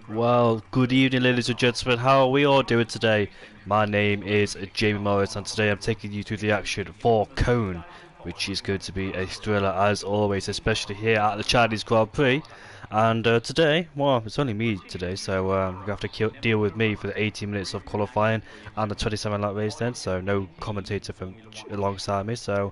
Well, good evening ladies and gentlemen, how are we all doing today? My name is Jamie Morris and today I'm taking you through the action for Cone, which is going to be a thriller as always, especially here at the Chinese Grand Prix. And today, well, it's only me today, so we're going to have to deal with me for the 18 minutes of qualifying and the 27 lap race then, so no commentator from alongside me, so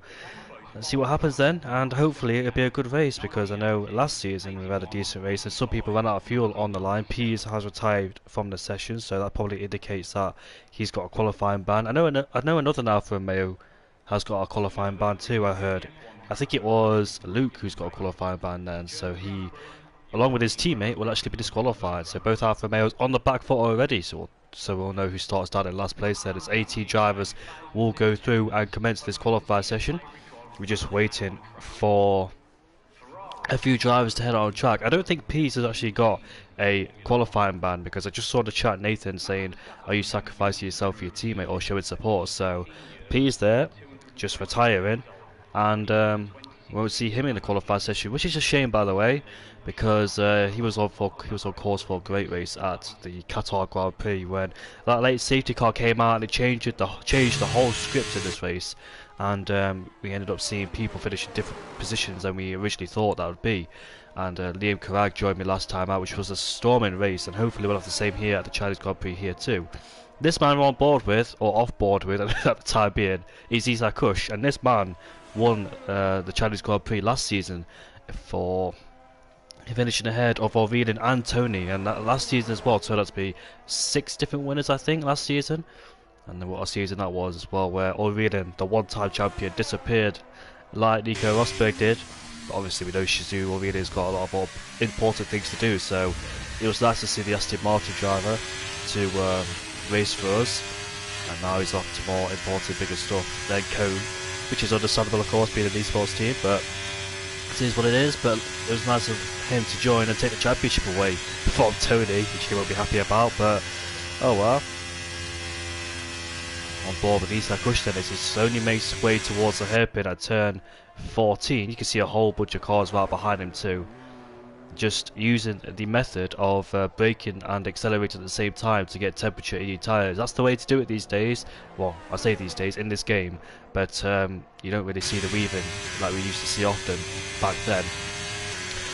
let's see what happens then, and hopefully it'll be a good race, because I know last season we had a decent race and some people ran out of fuel on the line. Pease has retired from the session, so that probably indicates that he's got a qualifying ban. I know another Alfa Romeo has got a qualifying ban too, I heard. I think it was Luke who's got a qualifying ban then, so he, along with his teammate, will actually be disqualified. So both Alfa Romeos on the back foot already, so we'll know who starts down in last place then. As 18 drivers will go through and commence this qualifying session. We're just waiting for a few drivers to head out on track. I don't think Pease has actually got a qualifying ban, because I just saw the chat Nathan saying, are you sacrificing yourself for your teammate or showing support? So Pease there, just retiring, and we won't see him in the qualifying session, which is a shame by the way, because he was on course for a great race at the Qatar Grand Prix when that late safety car came out and it changed the whole script in this race. And we ended up seeing people finish in different positions than we originally thought that would be. And Liam Carrag joined me last time out, which was a storming race, and hopefully we'll have the same here at the Chinese Grand Prix here too. This man we're on board with, or off board with at the time being, is Isaac Kush, and this man won the Chinese Grand Prix last season for finishing ahead of Aurelian and Tony, and that last season as well turned out to be 6 different winners I think last season. And then what a season that was as well, where Aurelian, the one-time champion, disappeared like Nico Rosberg did. But obviously we know Shizu Aurelian's got a lot of more important things to do, so it was nice to see the Aston Martin driver to race for us. And now he's off to more important, bigger stuff than Cone, which is understandable of course being an esports team, but it is what it is. But it was nice of him to join and take the championship away from Tony, which he won't be happy about, but oh well. On board with Isaac Kush then as he slowly makes his way towards the hairpin at turn 14. You can see a whole bunch of cars right behind him too. Just using the method of braking and accelerating at the same time to get temperature in your tyres. That's the way to do it these days. Well, I say these days in this game, but you don't really see the weaving like we used to see often back then.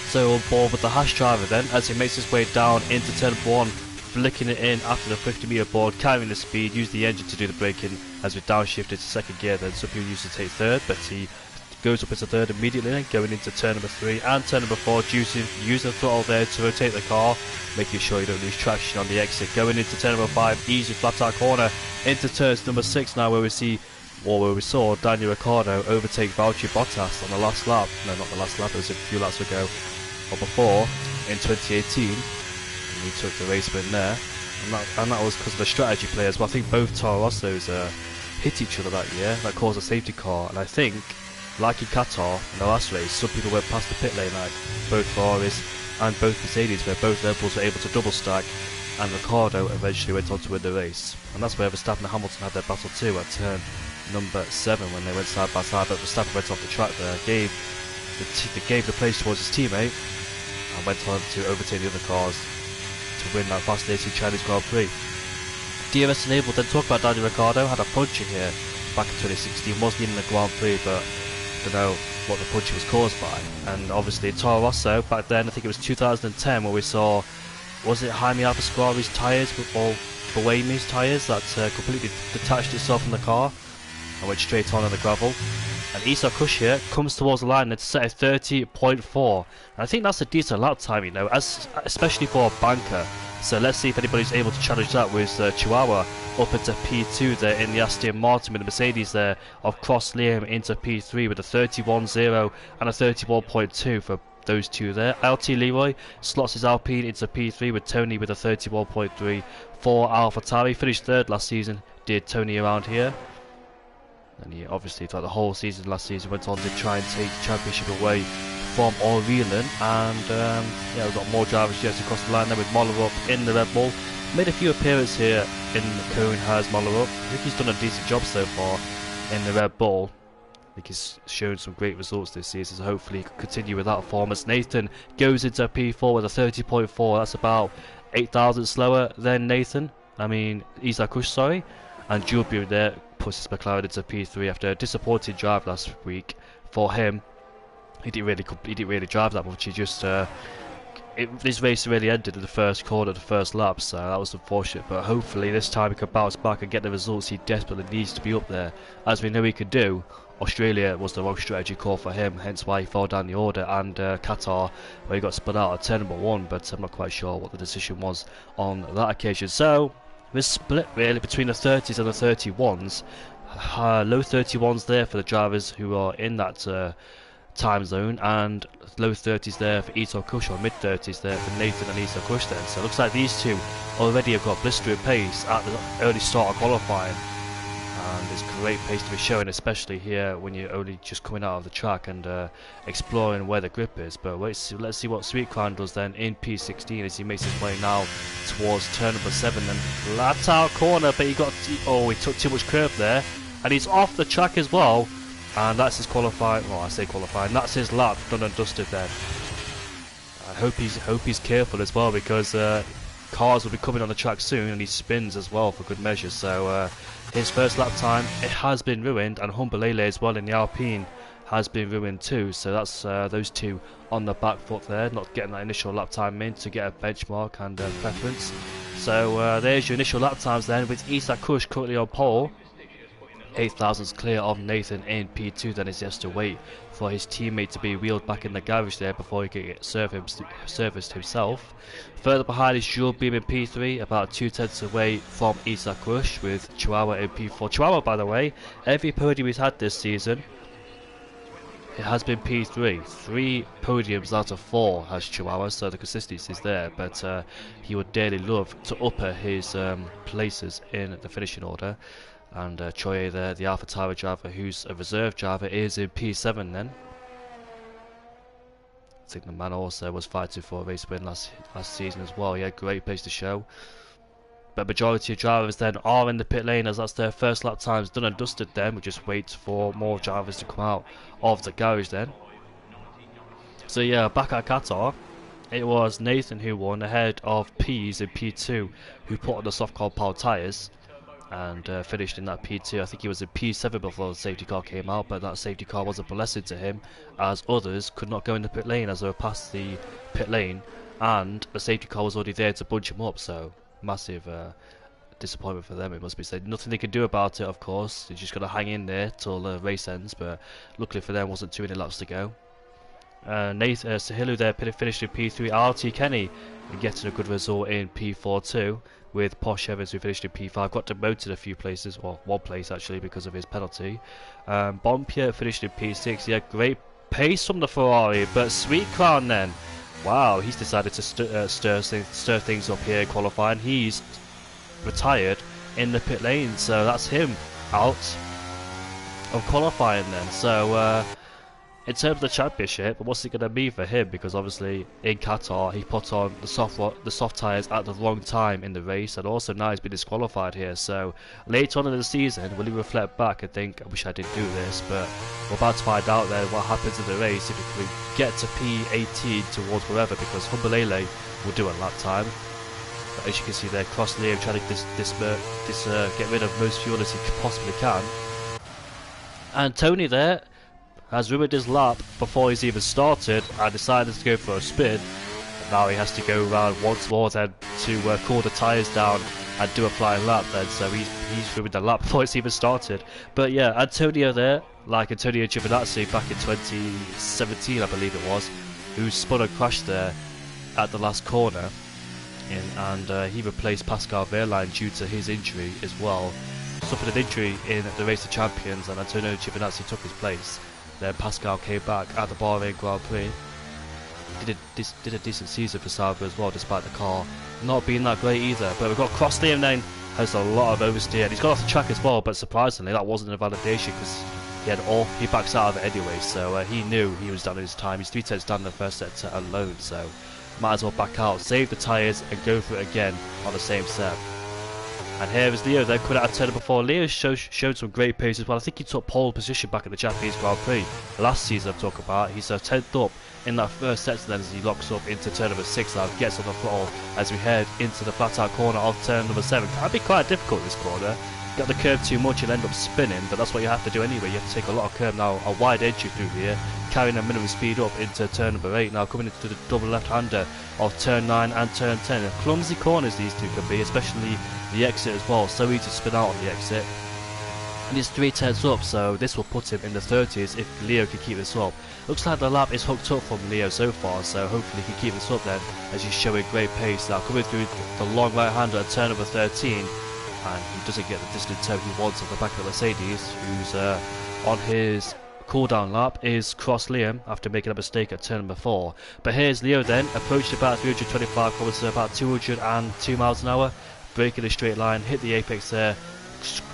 So on board with the Hash driver then, as he makes his way down into turn 1, flicking it in after the 50-meter board, carrying the speed, use the engine to do the braking as we downshifted to second gear. Then some people used to take third, but he goes up into third immediately, going into turn number 3 and turn number 4, using the throttle there to rotate the car, making sure you don't lose traction on the exit. Going into turn number 5, easy flat out corner, into turns number 6 now, where we saw Daniel Ricciardo overtake Valtteri Bottas on the last lap. No, not the last lap, it was a few laps ago, or before, in 2018. He took the race win there, and that was because of the strategy players. Well, I think both Toro Rossos hit each other that year. That caused a safety car, and I think, like in Qatar in the last race, some people went past the pit lane, like both Ferraris and both Mercedes, where both Red Bulls were able to double stack, and Ricciardo eventually went on to win the race. And that's where Verstappen and Hamilton had their battle too at turn number 7 when they went side by side. But Verstappen went off the track there, gave the place towards his teammate, and went on to overtake the other cars to win that fascinating Chinese Grand Prix. DRS enabled, then talk about Daniel Ricciardo, had a puncher here back in 2016, wasn't even in the Grand Prix, but I don't know what the puncher was caused by. And obviously Toro Rosso, back then, I think it was 2010, where we saw, was it Jaime Alpasquari's tyres, or Buemi's tyres, that completely detached itself from the car and went straight on in the gravel. And Isaac Kush here comes towards the line and set a 30.4. And I think that's a decent lap time, you know, especially for a banker. So let's see if anybody's able to challenge that with Chihuahua up into P2 there in the Aston Martin, with the Mercedes there of Cross Liam into P3 with a 31.0 and a 31.2 for those two there. LT Leroy slots his Alpine into P3 with Tony with a 31.3 for AlphaTauri. Finished third last season, did Tony around here. And he obviously, throughout the whole season last season, went on to try and take the championship away from Aurelian. And yeah, we've got more drivers yet across the line there with Mollerup in the Red Bull. Made a few appearances here in Cone, has Mollerup. I think he's done a decent job so far in the Red Bull. I think he's shown some great results this season, so hopefully he can continue with that performance. Nathan goes into P4 with a 30.4. That's about 8,000 slower than Nathan. I mean, Isaac Kush, sorry. And Jubilee there pushes McLaren into P3 after a disappointing drive last week for him. He didn't really drive that much. He just this race really ended in the first corner, the first lap, so that was unfortunate. But hopefully this time he can bounce back and get the results he desperately needs to be up there, as we know he could do. Australia was the wrong strategy call for him, hence why he fell down the order, and Qatar, where he got spun out at turn number 1, but I'm not quite sure what the decision was on that occasion. So we're split really between the 30s and the 31s. Low 31s there for the drivers who are in that time zone, and low 30s there for Ito Kush, or mid 30s there for Nathan and Ito Kush then. So it looks like these two already have got blistering pace at the early start of qualifying, and there's great pace to be showing, especially here when you're only just coming out of the track and exploring where the grip is. But let's see what Sweet Crown does then in P16 as he makes his way now towards turn number 7 and lapped out corner, but he took too much curve there, and he's off the track as well. And that's his qualifying. Well, I say qualifying. That's his lap done and dusted then. I hope he's careful as well, because cars will be coming on the track soon, and he spins as well for good measure. So his first lap time, it has been ruined, and Humbelele as well in the Alpine has been ruined too. So that's those two on the back foot there, not getting that initial lap time in to get a benchmark and preference. So there's your initial lap times then, with Isaac Kush currently on pole. 8,000's clear of Nathan in P2. Then he has to wait for his teammate to be wheeled back in the garage there before he can get serviced himself. Further behind is Jules Beam in P3, about 2/10 away from Isaac Kush, with Chihuahua in P4. Chihuahua, by the way, every podium he's had this season, it has been P3. 3 podiums out of 4 has Chihuahua, so the consistency is there, but he would dearly love to upper his places in the finishing order. And Choye there, the AlphaTauri driver, who's a reserve driver, is in P7 then. I think the man also was fighting for a race win last season as well. He had great pace to show. But majority of drivers then are in the pit lane, as that's their first lap times done and dusted then. We just wait for more drivers to come out of the garage then. So yeah, back at Qatar, it was Nathan who won ahead of Pease in P2, who put on the soft compound tyres and finished in that P2. I think he was in P7 before the safety car came out, but that safety car was a blessing to him, as others could not go in the pit lane as they were past the pit lane, and the safety car was already there to bunch him up. So massive disappointment for them, it must be said. Nothing they can do about it, of course. They're just got to hang in there till the race ends, but luckily for them, wasn't too many laps to go. Sahilu there finished in P3. RT Kenny getting a good result in P4 too, with Posh Evans who finished in P5. Got demoted a few places, or one place actually, because of his penalty. Bompierre finished in P6. He had great pace from the Ferrari, but Sweet Crown then, wow, he's decided to stir things up here in qualifying. He's retired in the pit lane, so that's him out of qualifying then. So in terms of the championship, what's it going to be for him? Because obviously in Qatar he put on the soft tyres at the wrong time in the race, and also now he's been disqualified here. So later on in the season, will he reflect back and think, I wish I didn't do this? But we're about to find out then what happens in the race if he can get to P18 towards wherever, because Humbelele will do a lap time. But as you can see there, Cross Liam trying to get rid of most fuel as he possibly can. And Tony there has ruined his lap before he's even started and decided to go for a spin. And now he has to go around once more then to cool the tyres down and do a flying lap then. So he's ruined the lap before it's even started. But yeah, Antonio there, like Antonio Giovinazzi back in 2017 I believe it was, who spun and crashed there at the last corner. And he replaced Pascal Wehrlein due to his injury as well. Suffered an injury in the Race of Champions, and Antonio Giovinazzi took his place. Then Pascal came back at the Bahrain Grand Prix. Did a decent season for Sauber as well, despite the car not being that great either. But we've got Cross Liam then, has a lot of oversteer, and he's got off the track as well. But surprisingly, that wasn't a validation because he backs out of it anyway. So he knew he was done in his time. He's 3/10 down in the first sector alone, so might as well back out, save the tyres, and go for it again on the same set. And here is Leo then coming out of turn number 4. Leo showed some great pace as well. I think he took pole position back at the Japanese Grand Prix last season I'm talking about. He's 10th up in that first sector then as he locks up into turn number 6 now, gets on the throttle as we head into the flat out corner of turn number 7. Can be quite difficult this corner. Got the curve too much, you'll end up spinning, but that's what you have to do anyway. You have to take a lot of curve now, a wide entry through here, carrying a minimum speed up into turn number 8. Now coming into the double left-hander of turn 9 and turn 10. Clumsy corners these two can be, especially the exit as well. So easy to spin out on the exit. And he's 3 tenths up, so this will put him in the 30s if Leo can keep this up. Looks like the lap is hooked up from Leo so far, so hopefully he can keep this up then, as he's showing great pace. Now coming through the long right-hander at turn number 13. And he doesn't get the distant toe he wants on the back of the Mercedes, who's on his cooldown lap, is cross Liam after making a mistake at turn number 4. But here's Leo then, approached about 325 km, about 202 miles an hour, braking a straight line, hit the apex there.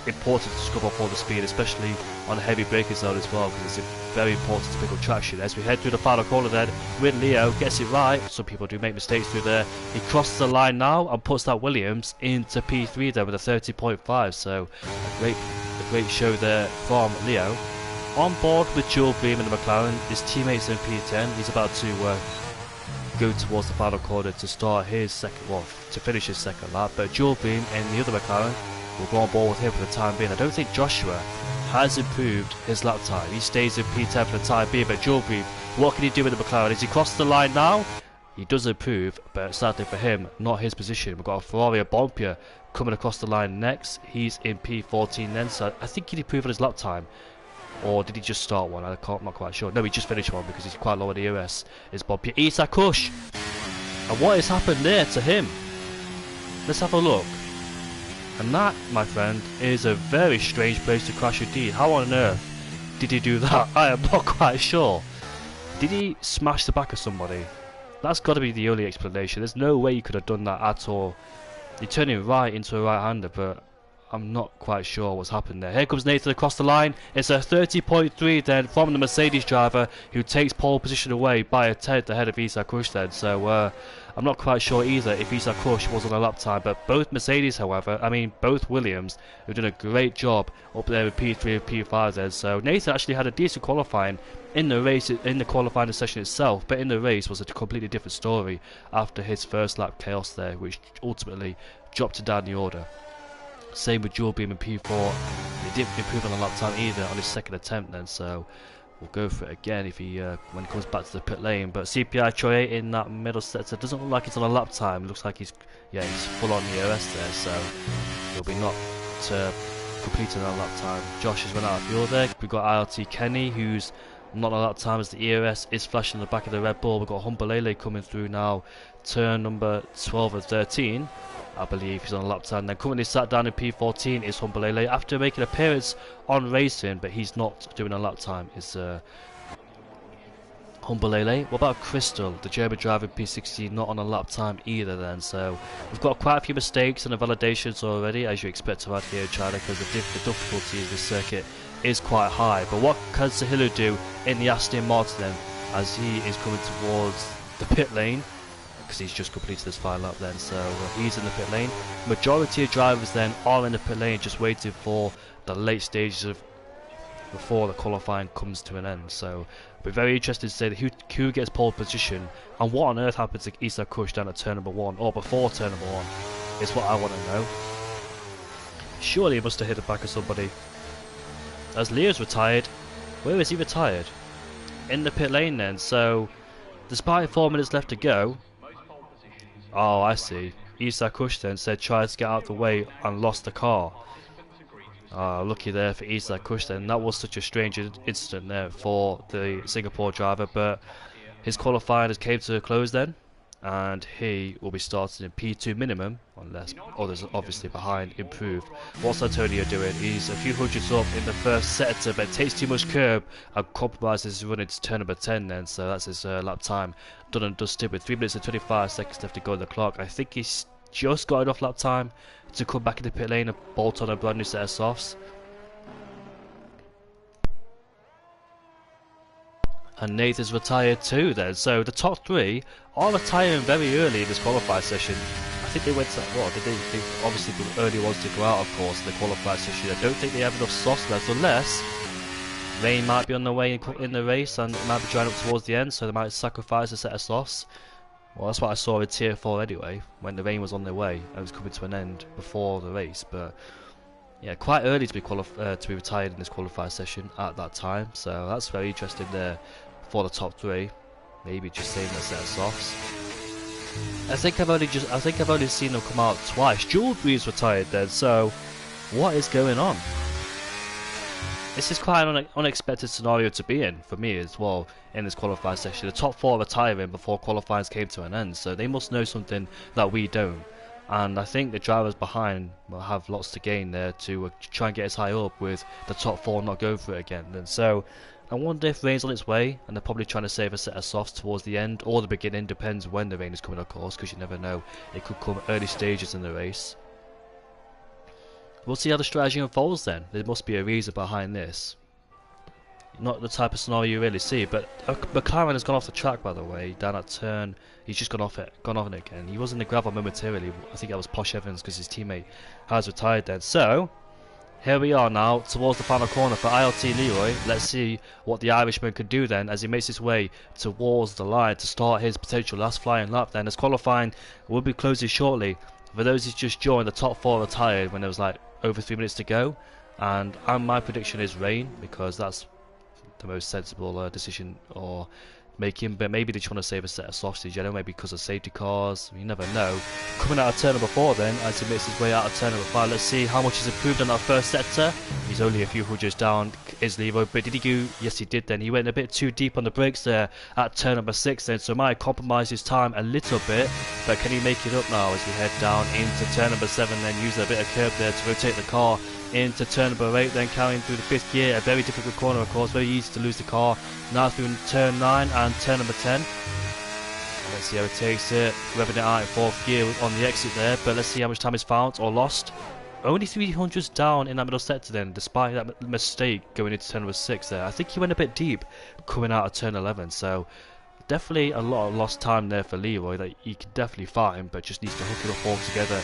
Important to scrub off all the speed, especially on a heavy braking zone as well, because it's very important to pick up traction. As we head through the final corner then, with Leo, gets it right. Some people do make mistakes through there. He crosses the line now and puts that Williams into P3 there with a 30.5. So a great show there from Leo. On board with Jules Beam in the McLaren, his teammates in P10. He's about to go towards the final corner to start his to finish his second lap. But Jules Beam in the other McLaren will go on board with him for the time being. I don't think Joshua has improved his lap time. He stays in P10 for the time being, but Jorby, what can he do with the McLaren? Is he crossed the line now? He does improve, but sadly for him, not his position. We've got a Ferrari Bompia coming across the line next. He's in P14 then, so I think he'd improve on his lap time. Or did he just start one? I'm not quite sure. No, he just finished one because he's quite low in the EOS. Is Bompia. Isak Kush! And what has happened there to him? Let's have a look. And that, my friend, is a very strange place to crash indeed. How on earth did he do that? I am not quite sure. Did he smash the back of somebody? That's got to be the only explanation. There's no way he could have done that at all. He turned it right into a right-hander, but I'm not quite sure what's happened there. Here comes Nathan across the line. It's a 30.3 then from the Mercedes driver, who takes pole position away by a tenth ahead of Isak Kush then. So I'm not quite sure either if Isak Kush was on a lap time, but both Mercedes, however, both Williams, have done a great job up there with P3 and P5 then. So Nathan actually had a decent qualifying in the race, in the qualifying session itself, but in the race was a completely different story after his first lap chaos there, which ultimately dropped him down the order. Same with Dual Beam and P4. He didn't improve on the lap time either on his second attempt then, so we'll go for it again if he when he comes back to the pit lane. But CPI Troy in that middle sector doesn't look like he's on a lap time. Looks like he's full on the EOS there, so he'll be not completing that lap time. Josh has run out of fuel there. We've got ILT Kenny, who's not on a lap time as the EOS is flashing on the back of the Red Bull. We've got Humbalele coming through now, turn number 12 and 13. I believe he's on a lap time. Then currently sat down in P14 is Humbalele after making an appearance on racing, but he's not doing a lap time. Is Humbalele. What about Crystal, the German driver in P16, not on a lap time either then. So we've got quite a few mistakes and the validations already, as you expect to add here in China, because the difficulty in this circuit is quite high. But what can Sahilu do in the Aston Martin then, as he is coming towards the pit lane? Because he's just completed his final lap then, so he's in the pit lane. Majority of drivers then are in the pit lane, just waiting for the late stages of before the qualifying comes to an end. So we're very interested to say that who gets pole position and what on earth happens to Isak Kush down at turn number 1 or before turn number 1 is what I want to know. Surely he must have hit the back of somebody. As Leo's retired, where is he retired? In the pit lane then. So despite 4 minutes left to go. Oh, I see. Isak Kush then said try to get out of the way and lost the car. Lucky there for Isak Kush then. That was such a strange incident there for the Singapore driver, but his qualifying has came to a close then, and he will be starting in P2 minimum, unless others obviously behind improve. What's Antonio doing? He's a few hundreds up in the first sector, but takes too much curb and compromises his run into turn number 10 then, so that's his lap time done and dusted with 3 minutes and 25 seconds left to go on the clock. I think he's just got enough lap time to come back in the pit lane and bolt on a brand new set of softs. And Nathan's retired too then, so the top 3 are retiring very early in this qualifying session. I think they went to, well, they obviously the early ones to go out, of course, in the qualified session. I don't think they have enough softs left, unless rain might be on the way in the race and it might be drying up towards the end, so they might sacrifice a set of softs. Well, that's what I saw in Tier 4 anyway, when the rain was on their way and it was coming to an end before the race. But yeah, quite early to be retired in this qualified session at that time, so that's very interesting there for the top three. Maybe just saving a set of softs. I think I've only seen them come out twice. Jewelry's retired then, so what is going on? This is quite an unexpected scenario to be in for me as well in this qualified session. The top four retiring before qualifiers came to an end, so they must know something that we don't. And I think the drivers behind will have lots to gain there to try and get as high up with the top four not going for it again. And so I wonder if rain's on its way, and they're probably trying to save a set of softs towards the end or the beginning, depends when the rain is coming, of course, because you never know, it could come early stages in the race. We'll see how the strategy unfolds then. There must be a reason behind this. Not the type of scenario you really see, but McLaren has gone off the track, by the way, down that turn. He's just gone off it again. He was in the gravel momentarily. I think that was Posh Evans because his teammate has retired then. So here we are now towards the final corner for ILT Leroy. Let's see what the Irishman can do then as he makes his way towards the line to start his potential last flying lap then, as qualifying will be closing shortly. For those who just joined, the top four retired when there was like over 3 minutes to go, and my prediction is rain, because that's the most sensible decision or making, but maybe they just want to save a set of softs, you know, maybe because of safety cars, you never know. Coming out of turn number 4 then, as he makes his way out of turn number 5, let's see how much he's improved on that first sector. He's only a few hundreds down, is Leroy, but did he go? Yes he did then. He went a bit too deep on the brakes there at turn number 6 then, so might compromise his time a little bit, but can he make it up now as we head down into turn number 7 then, use a bit of curb there to rotate the car into turn number 8, then carrying through the 5th gear, a very difficult corner of course, very easy to lose the car, now through turn 9 and turn number 10. Let's see how it takes it, revving it out in 4th gear on the exit there, but let's see how much time is found or lost. Only 300s down in that middle sector then, despite that mistake going into turn number 6 there. I think he went a bit deep coming out of turn 11, so definitely a lot of lost time there for Leroy that he can definitely find, but just needs to hook it up all together.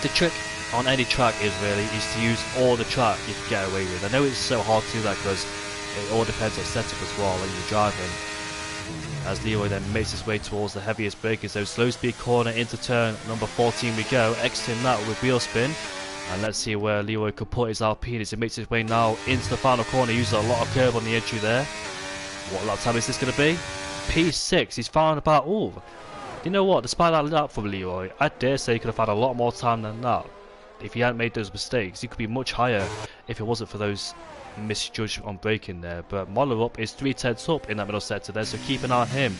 The trick on any track is to use all the track you can get away with. I know it's so hard to do that because it all depends on setup as well when you're driving. As Leroy then makes his way towards the heaviest breakers, so slow speed corner into turn number 14 we go, exiting that with wheel spin. And let's see where Leroy could put his Alpine as he makes his way now into the final corner, uses a lot of curve on the entry there. What lap time is this going to be? P6, he's found about, ooh, you know what, despite that lap from Leroy, I dare say he could have had a lot more time than that. If he hadn't made those mistakes, he could be much higher if it wasn't for those misjudged on braking there. But Moller up is 3/10 up in that middle sector there, so keep an eye on him.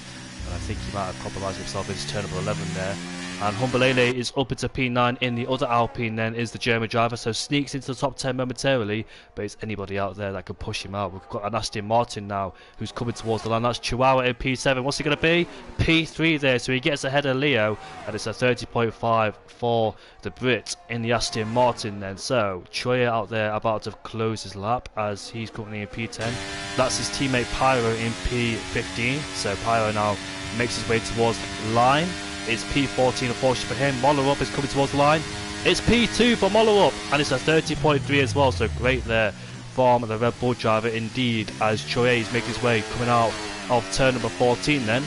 And I think he might have compromised himself in his turn number 11 there. And Humbalele is up into P9 in the other Alpine then, is the German driver, so sneaks into the top 10 momentarily, but it's anybody out there that can push him out. We've got an Aston Martin now who's coming towards the line, that's Chihuahua in P7, what's he going to be? P3 there, so he gets ahead of Leo, and it's a 30.5 for the Brit in the Aston Martin then. So Troyer out there about to close his lap as he's currently in P10. That's his teammate Pyro in P15, so Pyro now makes his way towards the line. It's P14 unfortunately for him. Mollerup is coming towards the line. It's P2 for Mollerup, and it's a 30.3 as well, so great there from the Red Bull driver indeed, as Troyer is making his way coming out of turn number 14 then.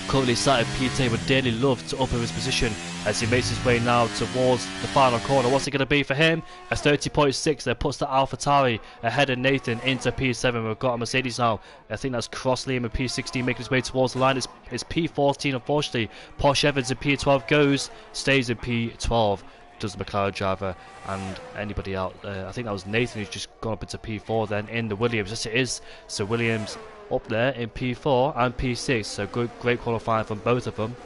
Currently sat in P10, would dearly love to up his position as he makes his way now towards the final corner. What's it going to be for him? A 30.6 there puts the AlphaTauri ahead of Nathan into P7. We've got a Mercedes now. I think that's Cross Liam in P16 making his way towards the line. It's P14 unfortunately. Posh Evans in P12 goes, stays in P12. Does the McLaren driver and anybody out there. I think that was Nathan who's just gone up into P4 then in the Williams. Yes it is. So Williams up there in P4 and P6, so great qualifying from both of them.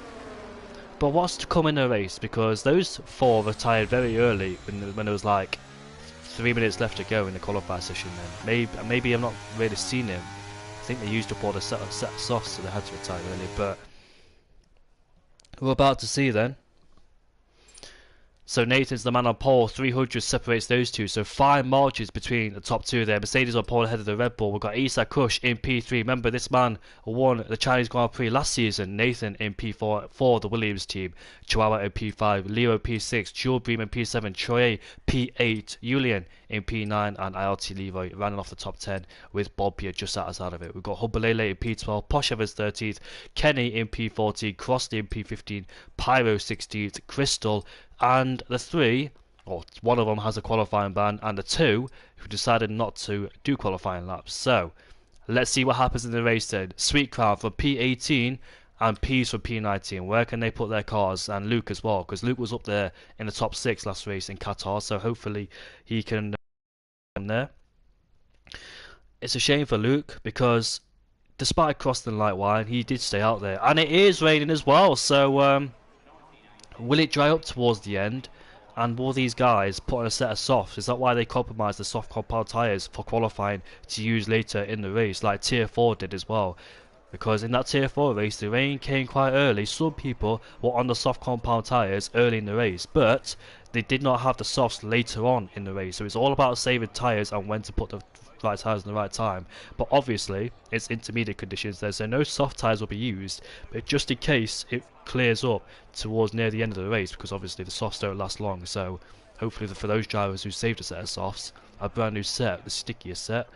But what's to come in the race, because those four retired very early when there was like 3 minutes left to go in the qualifying session then. Maybe I'm not really seen him. I think they used up all the set of softs, so they had to retire early, but we're about to see then. So Nathan's the man on pole, 300 separates those two, so 5 marches between the top two there. Mercedes on pole ahead of the Red Bull. We've got Isa Kush in P3. Remember, this man won the Chinese Grand Prix last season. Nathan in P4 for the Williams team. Chihuahua in P5, Leo P6, Jules Bream in P7, Troye P8, Julian in P9, and ILT Leroy running off the top 10 with Bob Pierre just outside of it. We've got Hubbalele in P12, Posh Evans 13th, Kenny in P14, Crossley in P15, Pyro 16th, Crystal, and the 3, or one of them has a qualifying ban, and the 2 who decided not to do qualifying laps. So let's see what happens in the race then. Sweet Crown from P18 and P's from P19. Where can they put their cars? And Luke as well, because Luke was up there in the top 6 last race in Qatar, so hopefully he can there. It's a shame for Luke, because despite crossing the light line, he did stay out there, and it is raining as well. So will it dry up towards the end? And will these guys put on a set of softs? Is that why they compromised the soft compound tyres for qualifying to use later in the race, like Tier 4 did as well? Because in that Tier 4 race, the rain came quite early. Some people were on the soft compound tyres early in the race, but they did not have the softs later on in the race. So it's all about saving tyres and when to put the right tyres in the right time. But obviously, it's intermediate conditions there, so no soft tyres will be used, but just in case it clears up towards near the end of the race, because obviously the softs don't last long. So hopefully for those drivers who saved a set of softs, a brand new set, the stickiest set,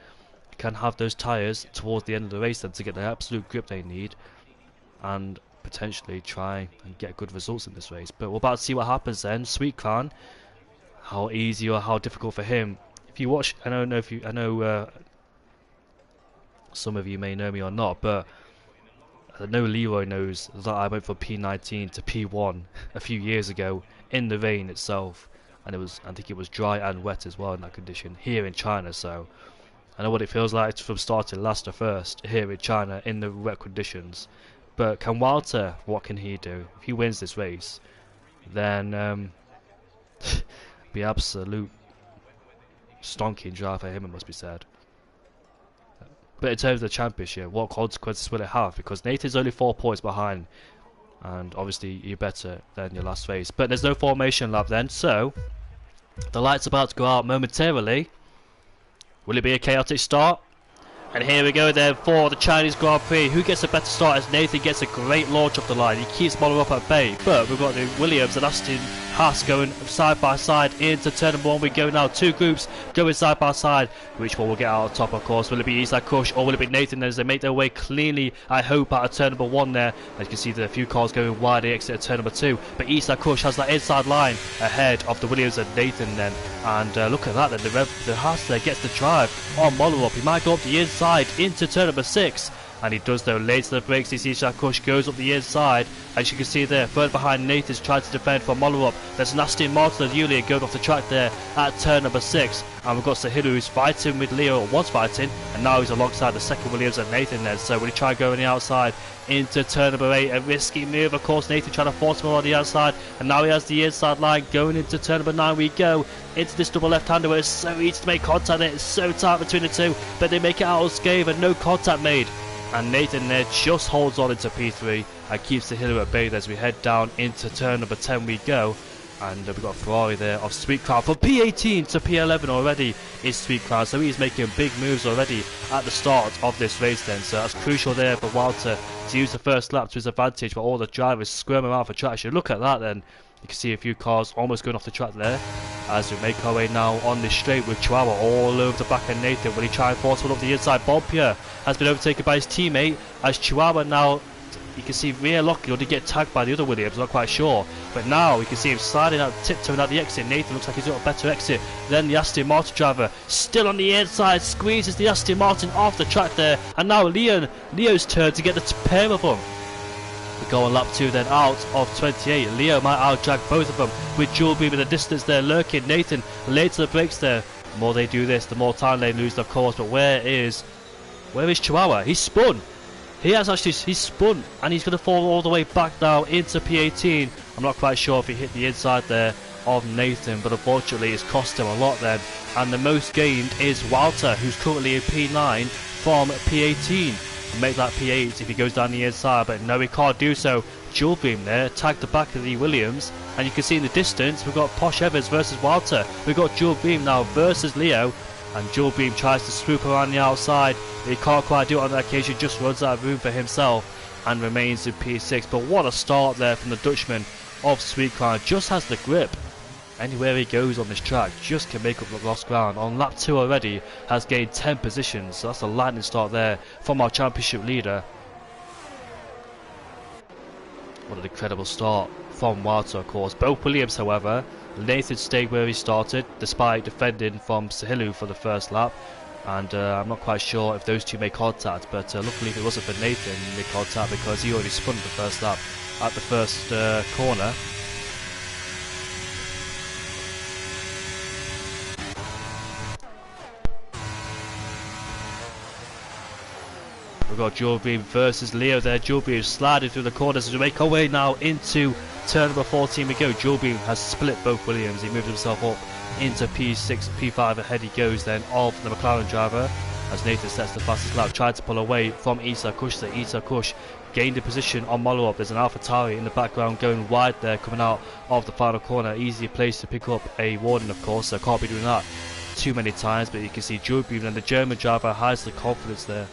can have those tyres towards the end of the race then to get the absolute grip they need and potentially try and get good results in this race. But we're about to see what happens then. Sweet Crown, how easy or how difficult for him. If you watch, I don't know if you, I know some of you may know me or not, but I know Leroy knows that I went from P19 to P1 a few years ago in the rain itself, and it was, I think it was dry and wet as well in that condition here in China. So I know what it feels like from starting last to first here in China in the wet conditions. But can Walter, what can he do? If he wins this race, then be absolute stonking drive for him, it must be said. But in terms of the championship, what consequences will it have? Because Nathan's only 4 points behind, and obviously you're better than your last race. But there's no formation lap then, so the light's about to go out momentarily. Will it be a chaotic start? And here we go then for the Chinese Grand Prix. Who gets a better start as Nathan gets a great launch off the line. He keeps Moller up at bay. But we've got the Williams and Aston Haas going side by side into turn number 1. We go now. 2 groups going side by side. Which one will get out on top, of course? Will it be Isa Kush or will it be Nathan as they make their way cleanly, I hope, out of turn number 1 there? As you can see, there are a few cars going wide. They exit at turn number 2. But Isa Kush has that inside line ahead of the Williams and Nathan then. And look at that then. The Haas there gets the drive on Moller up. He might go up the inside into turn number 6. And he does though. Later the brakes, you see Shakush goes up the inside. As you can see there, further behind Nathan's trying to defend from Moller up. There's an Aston Martin and Julia going off the track there at turn number 6. And we've got Sahilu who's fighting with Leo, or was fighting, and now he's alongside the second Williams and Nathan there. So when he try going the outside into turn number 8, a risky move, of course. Nathan trying to force him on the outside, and now he has the inside line going into turn number 9. We go into this double left-hander where it's so easy to make contact. It's so tight between the two, but they make it out unscathed and no contact made. And Nathan there just holds on into P3 and keeps the hill at bay as we head down into turn number 10 we go. And we've got Ferrari there of Sweet Crown from P18 to P11 already is Sweet Crown. So he's making big moves already at the start of this race then. So that's crucial there for Walter to use the first lap to his advantage, but all the drivers squirm around for traction. Look at that then. You can see a few cars almost going off the track there as we make our way now on this straight with Chihuahua all over the back of Nathan. Will he try and force one up the inside? Bob Pierre has been overtaken by his teammate as Chihuahua now, you can see rear locking, or did he get tagged by the other Williams? Not quite sure. But now you can see him sliding out, tiptoeing out the exit. Nathan looks like he's got a better exit than the Aston Martin driver. Still on the inside, squeezes the Aston Martin off the track there. And now Leo's turn to get the pair of them. We go on lap 2 then out of 28. Leo might out-drag both of them with Jules Bream in the distance there lurking. Nathan late to the brakes there. The more they do this, the more time they lose, of course. But where is Chihuahua? He's spun. He's spun and he's going to fall all the way back now into P18. I'm not quite sure if he hit the inside there of Nathan, but unfortunately it's cost him a lot then. And the most gained is Walter, who's currently in P9 from P18. make that P8 if he goes down the inside, but no, he can't do so. Dual beam there, tagged the back of the Williams, and you can see in the distance we've got Posh Evans versus Walter. We've got dual beam now versus Leo, and dual beam tries to swoop around the outside. He can't quite do it on that occasion, just runs out of room for himself and remains in P6. But what a start there from the Dutchman of Sweet Crown. Just has the grip. Anywhere he goes on this track, just can make up the lost ground. On lap 2 already, has gained 10 positions. So that's a lightning start there from our championship leader. What an incredible start from Walter, of course. Both Williams, however, Nathan stayed where he started, despite defending from Sahilu for the first lap. And I'm not quite sure if those two made contact, but luckily it wasn't for Nathan who made contact, because he already spun the first lap at the first corner. We've got Dual Beam versus Leo there. Dual Beam sliding through the corners as we make our way now into turn number 14 we go. Dual Beam has split both Williams. He moved himself up into P6, P5 ahead he goes then of the McLaren driver as Nathan sets the fastest lap. Tried to pull away from Isa Kush there. Isa Kush gained a position on Mollo-Up. There's an AlphaTauri in the background going wide there, coming out of the final corner. Easy place to pick up a warning, of course, so can't be doing that too many times, but you can see Dual Beam and the German driver has the confidence there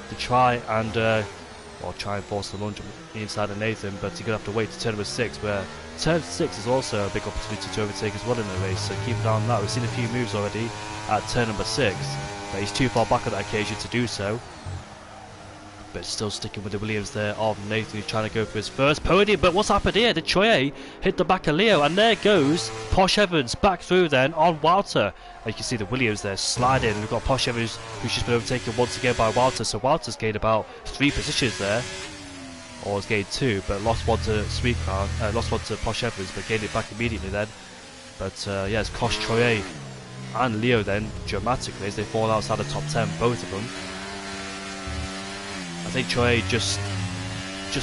to try and force the lunge inside of Nathan, but you're going to have to wait to turn number 6, where turn 6 is also a big opportunity to overtake as well in the race, so keep an eye on that. We've seen a few moves already at turn number 6, but he's too far back on that occasion to do so. But still sticking with the Williams there of Nathan, who's trying to go for his first podium. But what's happened here? Did Troye hit the back of Leo? And there goes Posh Evans back through then on Walter. And you can see the Williams there sliding. We've got Posh Evans who's just been overtaken once again by Walter. So Walter's gained about 3 positions there. Or has gained 2, but lost one to Sweet Crown, lost one to Posh Evans, but gained it back immediately then. But yeah, it's cost Troye and Leo then dramatically as they fall outside the top 10, both of them. I think Troye just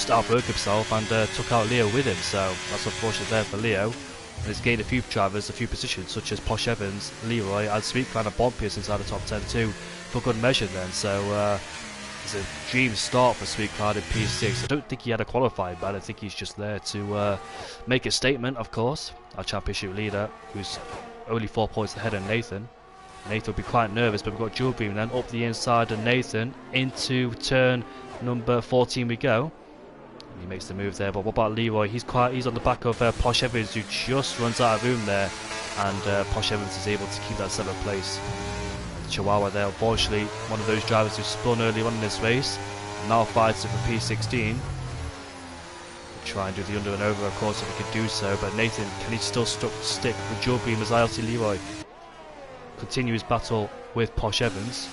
outbroke himself and took out Leo with him, so that's unfortunate there for Leo. And he's gained a few drivers, a few positions, such as Posh Evans, Leroy, and Sweet Crown and Bonpius inside the top 10 too, for good measure then. So it's a dream start for Sweet Crown in P6. I don't think he had a qualifying ban. I think he's just there to make a statement, of course. Our championship leader, who's only 4 points ahead of Nathan. Nathan will be quite nervous, but we've got Dual Beam then up the inside of Nathan into turn number 14 we go. He makes the move there, but what about Leroy? He's on the back of Posh Evans, who just runs out of room there, and Posh Evans is able to keep that 7th place. Chihuahua there, unfortunately, one of those drivers who spun early on in this race, now fights it for P16. We'll try and do the under and over, of course, if he can do so, but Nathan, can he still stick with Dual Beam as ILT Leroy? Continue his battle with Posh Evans.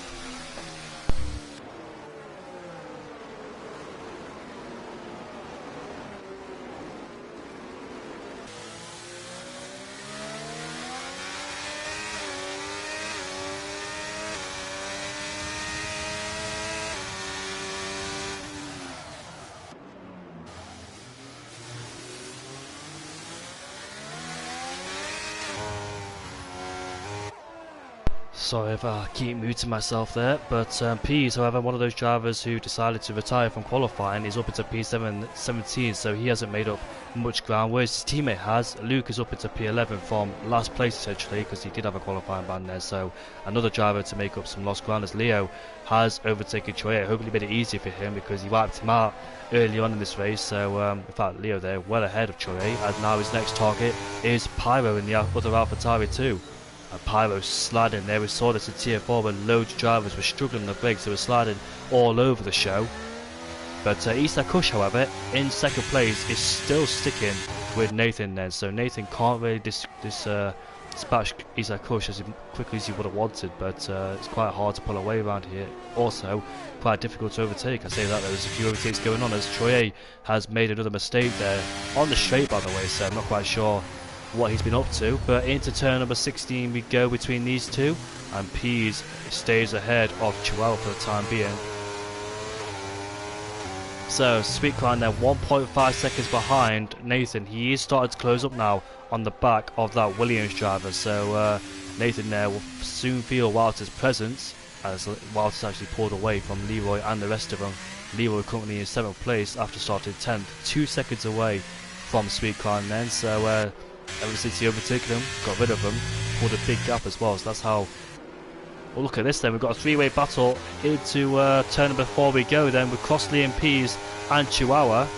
Sorry if I keep muting myself there, but Pease, however, one of those drivers who decided to retire from qualifying, is up into P17, so he hasn't made up much ground, whereas his teammate has. Luke is up into P11 from last place essentially, because he did have a qualifying ban there, so another driver to make up some lost ground as Leo has overtaken Troye. Hopefully made it easier for him because he wiped him out early on in this race, so in fact Leo there well ahead of Troye, and now his next target is Pyro in the other AlphaTauri too. Pyro sliding there. We saw this in Tier 4 when loads of drivers were struggling on the brakes, they were sliding all over the show. But Isa Kush, however, in 2nd place is still sticking with Nathan then, so Nathan can't really dispatch Isa Kush as quickly as he would have wanted, but it's quite hard to pull away around here. Also, quite difficult to overtake. I say that there's a few overtakes going on as Troye has made another mistake there on the straight, by the way, so I'm not quite sure what he's been up to, but into turn number 16 we go between these two, and Pease stays ahead of Chihuahua for the time being. So Sweet Crown now 1.5 seconds behind Nathan. He is starting to close up now on the back of that Williams driver, so Nathan there will soon feel Walter's presence, as Walters actually pulled away from Leroy and the rest of them. Leroy currently in 7th place after starting 10th, 2 seconds away from Sweet Climb then. So ever since he overtaken them, got rid of them, pulled a big gap as well. So that's how. Well, look at this then. We've got a 3-way battle into turn number 4 we go then with Crossley and Pease and Chihuahua.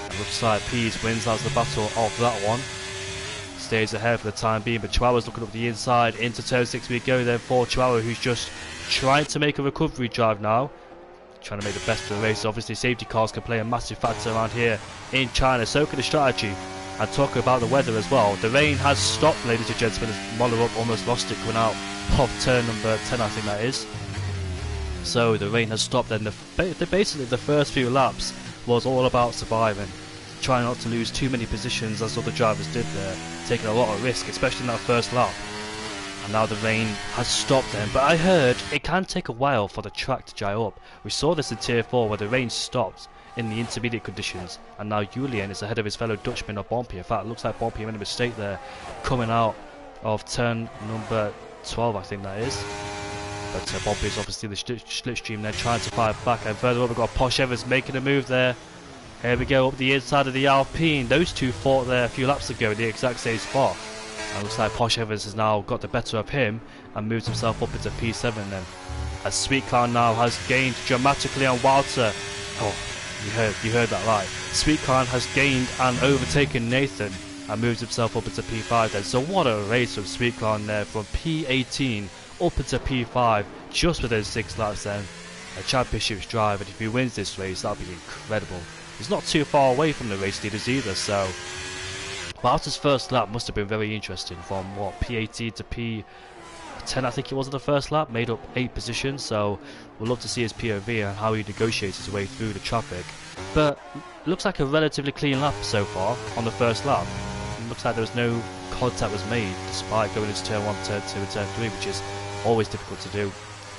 It looks like Pease wins out the battle of that one. Stays ahead for the time being, but Chihuahua's looking up the inside. Into turn 6 we go then for Chihuahua, who's just trying to make a recovery drive now. Trying to make the best of the race. Obviously safety cars can play a massive factor around here in China. So can the strategy. And talking about the weather as well. The rain has stopped, ladies and gentlemen. Moller up almost lost it coming out of turn number 10, I think that is. So the rain has stopped, and basically the first few laps was all about surviving. Trying not to lose too many positions as other drivers did there. Taking a lot of risk, especially in that first lap. And now the rain has stopped then, but I heard it can take a while for the track to dry up. We saw this in Tier 4 where the rain stopped in the intermediate conditions, and now Julian is ahead of his fellow Dutchman of Bompier. In fact, it looks like Bompier made a mistake there, coming out of turn number 12, I think that is. But Bompier is obviously the slipstream there, trying to fight back, and further up we've got Posh Evans making a move there. Here we go, up the inside of the Alpine. Those two fought there a few laps ago in the exact same spot. And looks like Posh Evans has now got the better of him and moves himself up into P7 then. As Sweet Clown now has gained dramatically on Walter. Oh, you heard that right. Sweet Clown has gained and overtaken Nathan and moves himself up into P5 then. So what a race from Sweet Clown there, from P18 up into P5 just within 6 laps then. A championship's drive, and if he wins this race, that'll be incredible. He's not too far away from the race leaders either, so Walter's first lap must have been very interesting, from what, P18 to P10 I think it was in the first lap, made up 8 positions, so we'll love to see his POV and how he negotiates his way through the traffic. But it looks like a relatively clean lap so far on the first lap. It looks like there was no contact was made despite going into turn 1, turn 2 and turn 3, which is always difficult to do,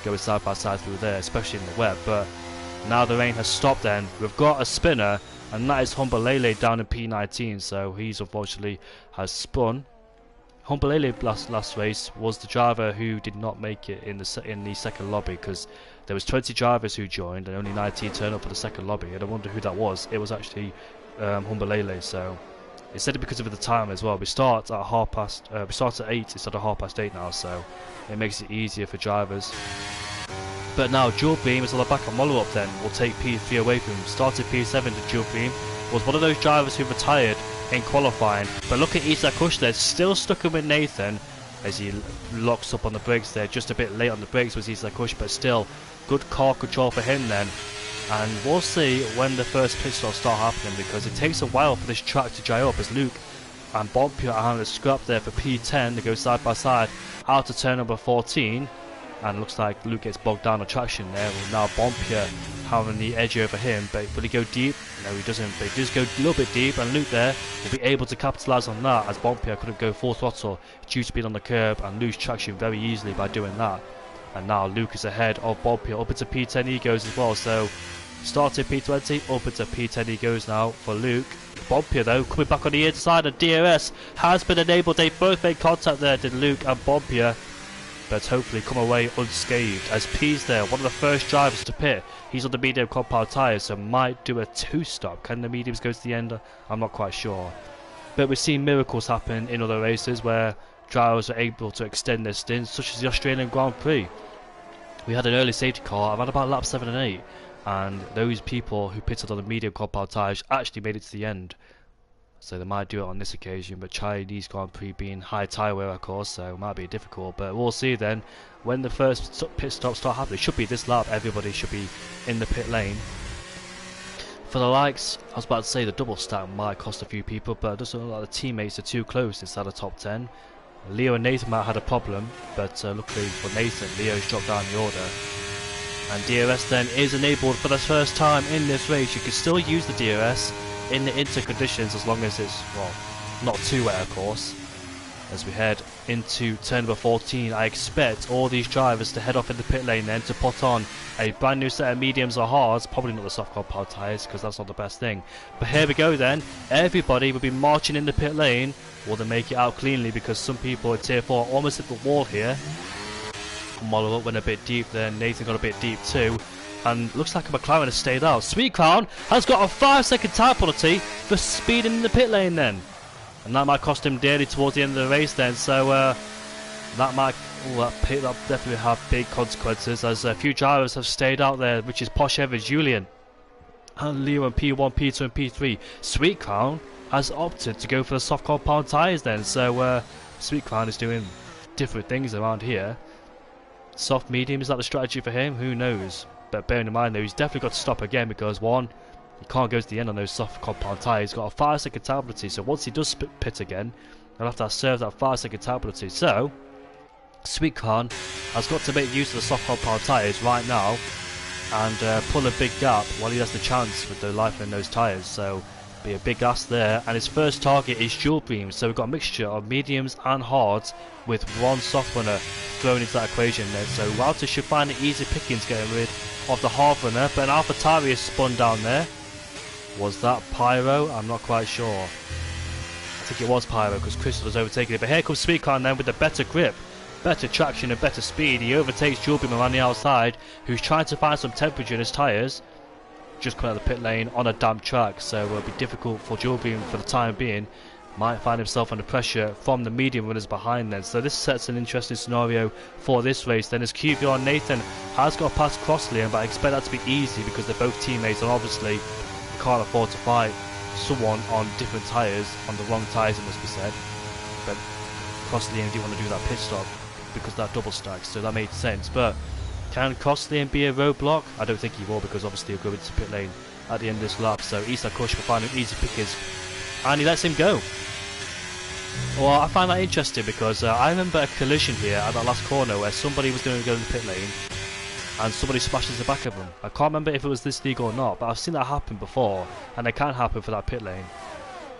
going side by side through there, especially in the wet. But now the rain has stopped then. We've got a spinner, and that is Humbalele down in P19, so he's unfortunately has spun. Humbalele last race was the driver who did not make it in the second lobby, because there was 20 drivers who joined and only 19 turned up for the second lobby, and I wonder who that was. It was actually Humbalele, so it's said because of the time as well. We start at we start at 8 instead of 8:30 now, so it makes it easier for drivers. But now Dual Beam is on the back of Moller up then. We'll take P3 away from him. Started P7 to Dual Beam. Was one of those drivers who retired in qualifying. But look at Isaac Kush there, still stuck in with Nathan as he locks up on the brakes there. Just a bit late on the brakes was Isaac Kush, but still good car control for him then. And we'll see when the first pit stops start happening, because it takes a while for this track to dry up, as Luke and Bompier are having a scrap there for P10 to go side by side out to turn number 14. And looks like Luke gets bogged down on traction there, with now Bompier having the edge over him. But will he go deep? No, he doesn't, but he does go a little bit deep, and Luke there will be able to capitalise on that, as Bompier couldn't go full throttle due to being on the curb and lose traction very easily by doing that. And now Luke is ahead of Bompier, up into P10 he goes as well. So starting P20, up into P10 he goes now for Luke. Bompier though coming back on the inside, and DRS has been enabled. They both made contact there, did Luke and Bompier, but hopefully come away unscathed, as P's there, one of the first drivers to pit. He's on the medium compound tyres, so might do a 2-stop. Can the mediums go to the end? I'm not quite sure. But we've seen miracles happen in other races where drivers are able to extend their stints, such as the Australian Grand Prix. We had an early safety car around about lap 7 and 8, and those people who pitted on the medium compound tyres actually made it to the end. So they might do it on this occasion, but Chinese Grand Prix being high tyre wear of course, so it might be difficult. But we'll see then when the first pit stops start happening. It should be this lap, everybody should be in the pit lane. For the likes, I was about to say the double stack might cost a few people, but it doesn't look like the teammates are too close inside the top 10. Leo and Nathan might have had a problem, but luckily for Nathan, Leo's dropped down the order. And DRS then is enabled for the first time in this race. You can still use the DRS in the inter conditions as long as it's, well, not too wet of course. As we head into turn number 14, I expect all these drivers to head off in the pit lane then to put on a brand new set of mediums or hards, probably not the soft compound tyres because that's not the best thing. But here we go then, everybody will be marching in the pit lane. Will they make it out cleanly, because some people in tier 4 almost hit the wall here. Model up went a bit deep there, Nathan got a bit deep too. And looks like a McLaren has stayed out. Sweet Crown has got a 5-second time penalty for speeding in the pit lane then. And that might cost him dearly towards the end of the race then. So that might that definitely have big consequences, as a few drivers have stayed out there, which is Posh Evans, Julian, and Leo in P1, P2 and P3. Sweet Crown has opted to go for the soft compound tyres then. So Sweet Crown is doing different things around here. Soft medium, is that the strategy for him? Who knows? But bearing in mind though, he's definitely got to stop again, because one, he can't go to the end on those soft compound tyres. He's got a 5-second time penalty, so once he does pit again, he'll have to serve that 5-second time penalty. So Sweet Crown has got to make use of the soft compound tyres right now and pull a big gap while he has the chance with the life in those tyres. So be a big ask there, and his first target is dual beams, so we've got a mixture of mediums and hards with one soft runner thrown into that equation there. So Walter should find it easy pickings getting rid of the hard runner, but an AlphaTauri is spun down there. Was that Pyro? I'm not quite sure. I think it was Pyro, because Crystal was overtaking it. But here comes Sweet Crown then with the better grip, better traction and better speed. He overtakes dual beam around the outside, who's trying to find some temperature in his tyres. Just coming out of the pit lane on a damp track, so it'll be difficult for dual beam for the time being. Might find himself under pressure from the medium runners behind then. So this sets an interesting scenario for this race then, as QVR Nathan has got past Crossley, but I expect that to be easy because they're both teammates, and obviously you can't afford to fight someone on different tyres, on the wrong tyres it must be said. But Crossley didn't want to do that pit stop because that double stack, so that made sense. But can Crossley be a roadblock? I don't think he will, because obviously he'll go into pit lane at the end of this lap. So Isa Kush will find him easy pickers, and he lets him go. Well, I find that interesting because I remember a collision here at that last corner where somebody was going to go in the pit lane and somebody smashes the back of them. I can't remember if it was this league or not, but I've seen that happen before, and it can happen for that pit lane.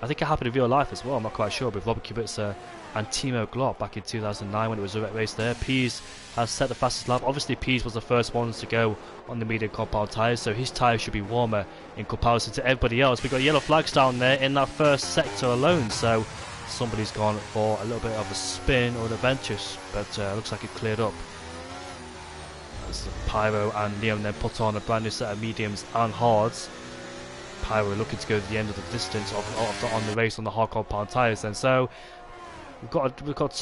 I think it happened in real life as well, I'm not quite sure, with Robert Kubica and Timo Glock back in 2009 when it was a race there. Pease has set the fastest lap. Obviously Pease was the first ones to go on the medium compound tyres, so his tyres should be warmer in comparison to everybody else. We've got yellow flags down there in that first sector alone, so somebody's gone for a little bit of a spin or an adventurous, but looks like it cleared up. As Pyro and Liam then put on a brand new set of mediums and hards. Pyro looking to go to the end of the distance on the race on the hard compound tyres then. So we've got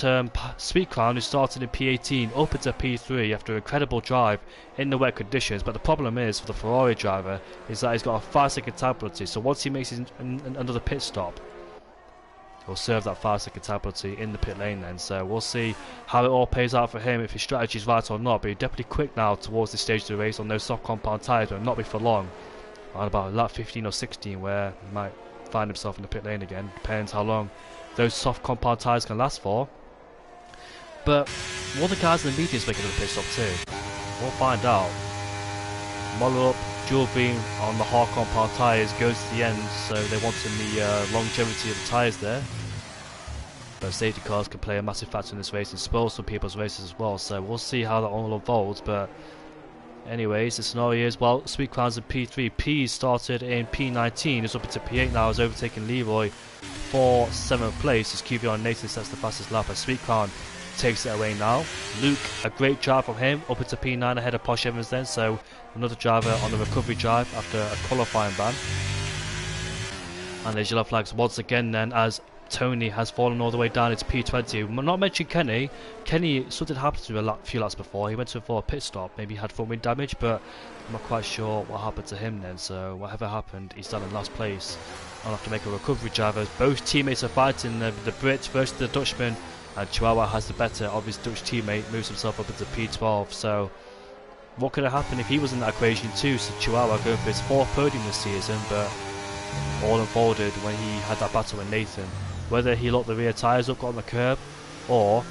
Sweet Crown, who started in P18 up into P3 after an incredible drive in the wet conditions. But the problem is for the Ferrari driver is that he's got a 5-second time penalty, so once he makes another pit stop, he'll serve that 5-second time penalty in the pit lane then. So we'll see how it all pays out for him, if his strategy is right or not. But he's definitely quick now towards this stage of the race on those soft compound tyres, but not be for long. On about lap 15 or 16 where he might find himself in the pit lane again. Depends how long those soft compound tyres can last for. But will the guys in the mediums make another pit stop too? We'll find out. Model up, dual beam on the hard compound tyres goes to the end, so they wanted the longevity of the tyres there. But safety cars can play a massive factor in this race and spoil some people's races as well, so we'll see how that all unfolds. But anyways, the scenario is, well, Sweet Crown's in P3. P started in P19, is up into P8 now, is overtaking Leroy for 7th place as QVR Nathan sets the fastest lap, as Sweet Crown takes it away now. Luke, a great drive from him, up into P9 ahead of Posh Evans then, so another driver on the recovery drive after a qualifying ban. And there's yellow flags once again then, as Tony has fallen all the way down into P20. We're not mentioning Kenny. Kenny, something happened to him a few laps before. He went to for a pit stop. Maybe he had front wing damage, but I'm not quite sure what happened to him then. So whatever happened, he's done in last place. I'll have to make a recovery drive as both teammates are fighting. The Brit versus the Dutchman, and Chihuahua has the better of his Dutch teammate, moves himself up into P12. So what could have happened if he was in that equation too? So Chihuahua going for his 4th podium this season, but all unfolded when he had that battle with Nathan. Whether he locked the rear tyres up, got on the curb, or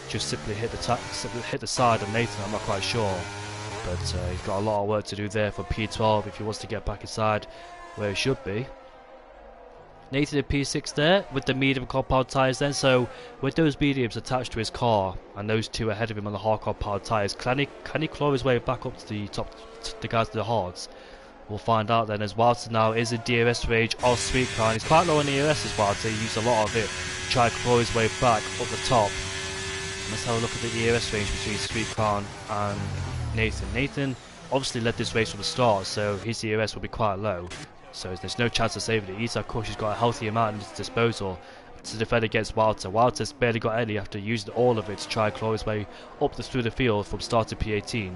just simply hit the side of Nathan, I'm not quite sure. But he's got a lot of work to do there for P12 if he wants to get back inside where he should be. Nathan in P6 there with the medium compound tyres then, so with those mediums attached to his car and those two ahead of him on the hard compound tyres, can he claw his way back up to the top, to the guys to the hards? We'll find out then, as Walter now is in DRS range of Sweet Crown. He's quite low on the ERS as well, so he used a lot of it to try to claw his way back up the top. Let's have a look at the ERS range between Sweet Crown and Nathan. Nathan obviously led this race from the start, so his ERS will be quite low. So there's no chance of saving it. Isak Kush has got a healthy amount at his disposal to defend against Walter. Walter's barely got any after using all of it to try and claw his way up through the field from start to P18.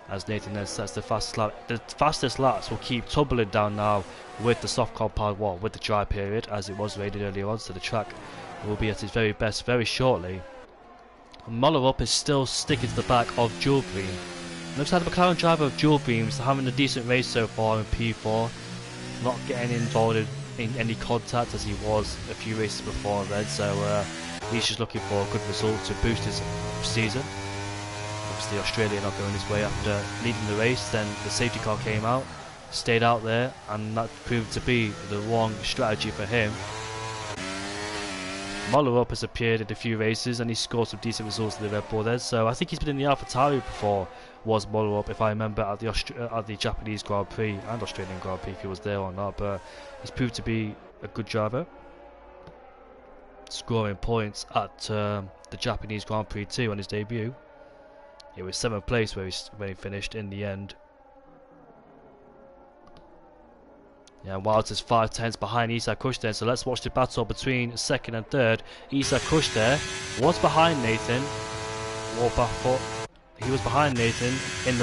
As Nathan then sets the fastest lap. The fastest laps will keep tumbling down now with the soft compound wall, with the dry period, as it was rated earlier on, so the track will be at its very best very shortly. Mollerup is still sticking to the back of Jewel Green. Looks like the McLaren driver of Jewel Green is having a decent race so far in P4, not getting involved in any contact as he was a few races before then, so he's just looking for a good result to boost his season. Obviously Australia not going his way after leading the race, then the safety car came out, stayed out there, and that proved to be the wrong strategy for him. Mollerup has appeared in a few races and he scored some decent results in the Red Bull there, so I think he's been in the AlphaTauri before, was Mollerup, if I remember, at the Japanese Grand Prix and Australian Grand Prix, if he was there or not, but he's proved to be a good driver, scoring points at the Japanese Grand Prix too on his debut. It was 7th place when he finished in the end. Yeah, Walter's 5/10 behind Isak Kush there, so let's watch the battle between second and third. Isak Kush there was behind Nathan. He was behind Nathan in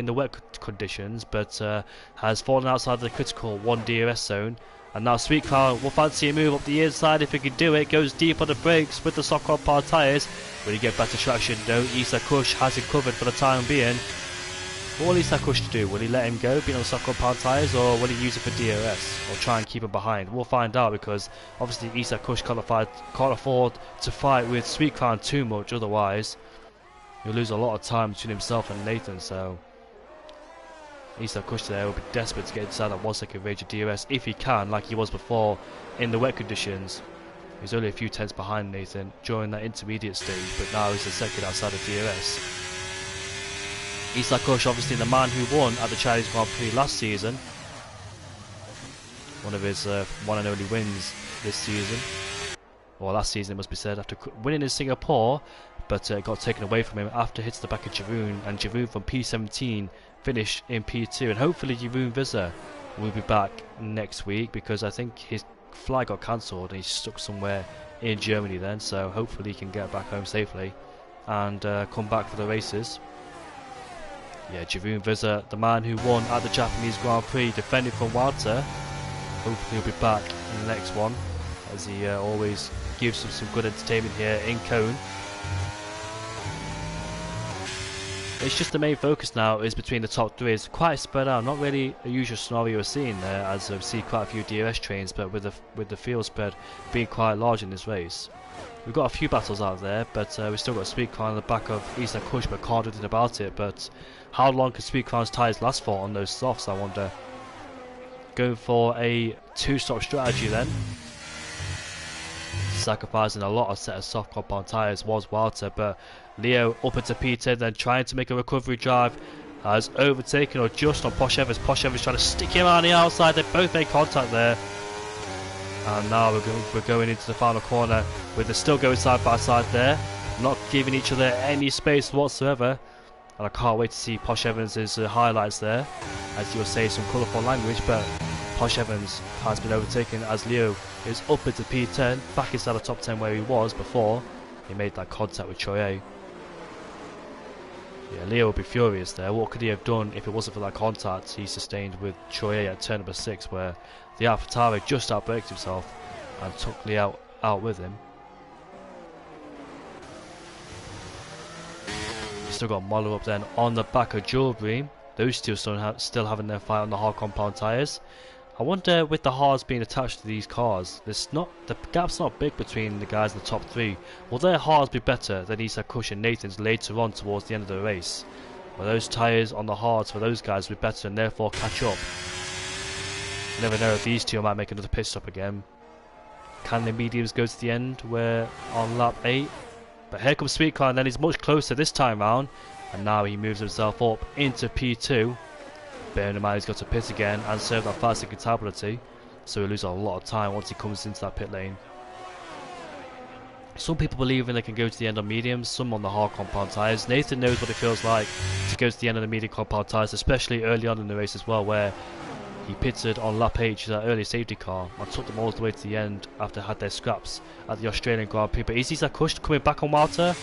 the wet conditions, but has fallen outside the critical 1 DRS zone. And now Sweet Crown will fancy a move up the inside if he can do it. Goes deep on the brakes with the soft compound tyres. Will he get better traction? No, Isak Kush has him covered for the time being. What will Isak Kush do? Will he let him go, being on the soft compound tyres, or will he use it for DRS, or try and keep him behind? We'll find out, because obviously Isak Kush can't afford to fight with Sweet Crown too much, otherwise he'll lose a lot of time between himself and Nathan. So Isak Kush there will be desperate to get inside that 1 second range of DRS if he can, like he was before in the wet conditions. He's only a few tenths behind Nathan during that intermediate stage, but now he's a second outside of DRS. Isak Kush, obviously the man who won at the Chinese Grand Prix last season, one of his one and only wins this season, or last season it must be said, after winning in Singapore, but it got taken away from him after hitting the back of Jeroen, and Jeroen from P17 finished in P2, and hopefully Jeroen Visser will be back next week, because I think his flight got cancelled and he's stuck somewhere in Germany then, so hopefully he can get back home safely and come back for the races. Yeah, Jeroen Visser, the man who won at the Japanese Grand Prix, defending from Walter. Hopefully he'll be back in the next one, as he always gives us some good entertainment here in Cone. It's just the main focus now is between the top three. It's quite spread out, not really a usual scenario we're seeing there, as we see quite a few DRS trains, but with the field spread being quite large in this race. We've got a few battles out there, but we've still got Sweet Crown on the back of Isak Kush, but can't do anything about it. But how long can Sweet Crown's tyres last for on those softs, I wonder? Going for a 2-stop strategy then. Sacrificing a lot of set of soft compound tyres was Walter, but Leo up into P10, then trying to make a recovery drive, has overtaken or just on Posh Evans. Posh Evans trying to stick him on the outside. They both made contact there. And now we're going into the final corner with the still going side by side there, not giving each other any space whatsoever. And I can't wait to see Posh Evans' highlights there, as you'll say some colourful language, but Posh Evans has been overtaken as Leo is up into P10, back inside the top 10 where he was before he made that contact with Choye. Yeah, Leo will be furious there. What could he have done if it wasn't for that contact he sustained with Choye at turn number 6, where the AlphaTauri just outbraked himself and took Leo out with him. Still got Mollerup then on the back of Jewelry. Those two still having their fight on the hard compound tyres. I wonder, with the hards being attached to these cars, the gap's not big between the guys in the top 3. Will their hards be better than Isak Kush and Nathan's later on towards the end of the race? Will those tyres on the hards for those guys be better and therefore catch up? You never know if these two might make another pit stop again. Can the mediums go to the end? We're on lap 8. But here comes Sweet Crown, and then he's much closer this time round. And now he moves himself up into P2. Bearing in mind he's got to pit again and serve that 5-second tabulity, so he'll lose a lot of time once he comes into that pit lane. Some people believe they can go to the end on mediums, some on the hard compound tyres. Nathan knows what it feels like to go to the end of the medium compound tyres, especially early on in the race as well, where he pitted on lap H, that early safety car, and took them all the way to the end after they had their scraps at the Australian Grand Prix. But is Isaac Kush coming back on Walter?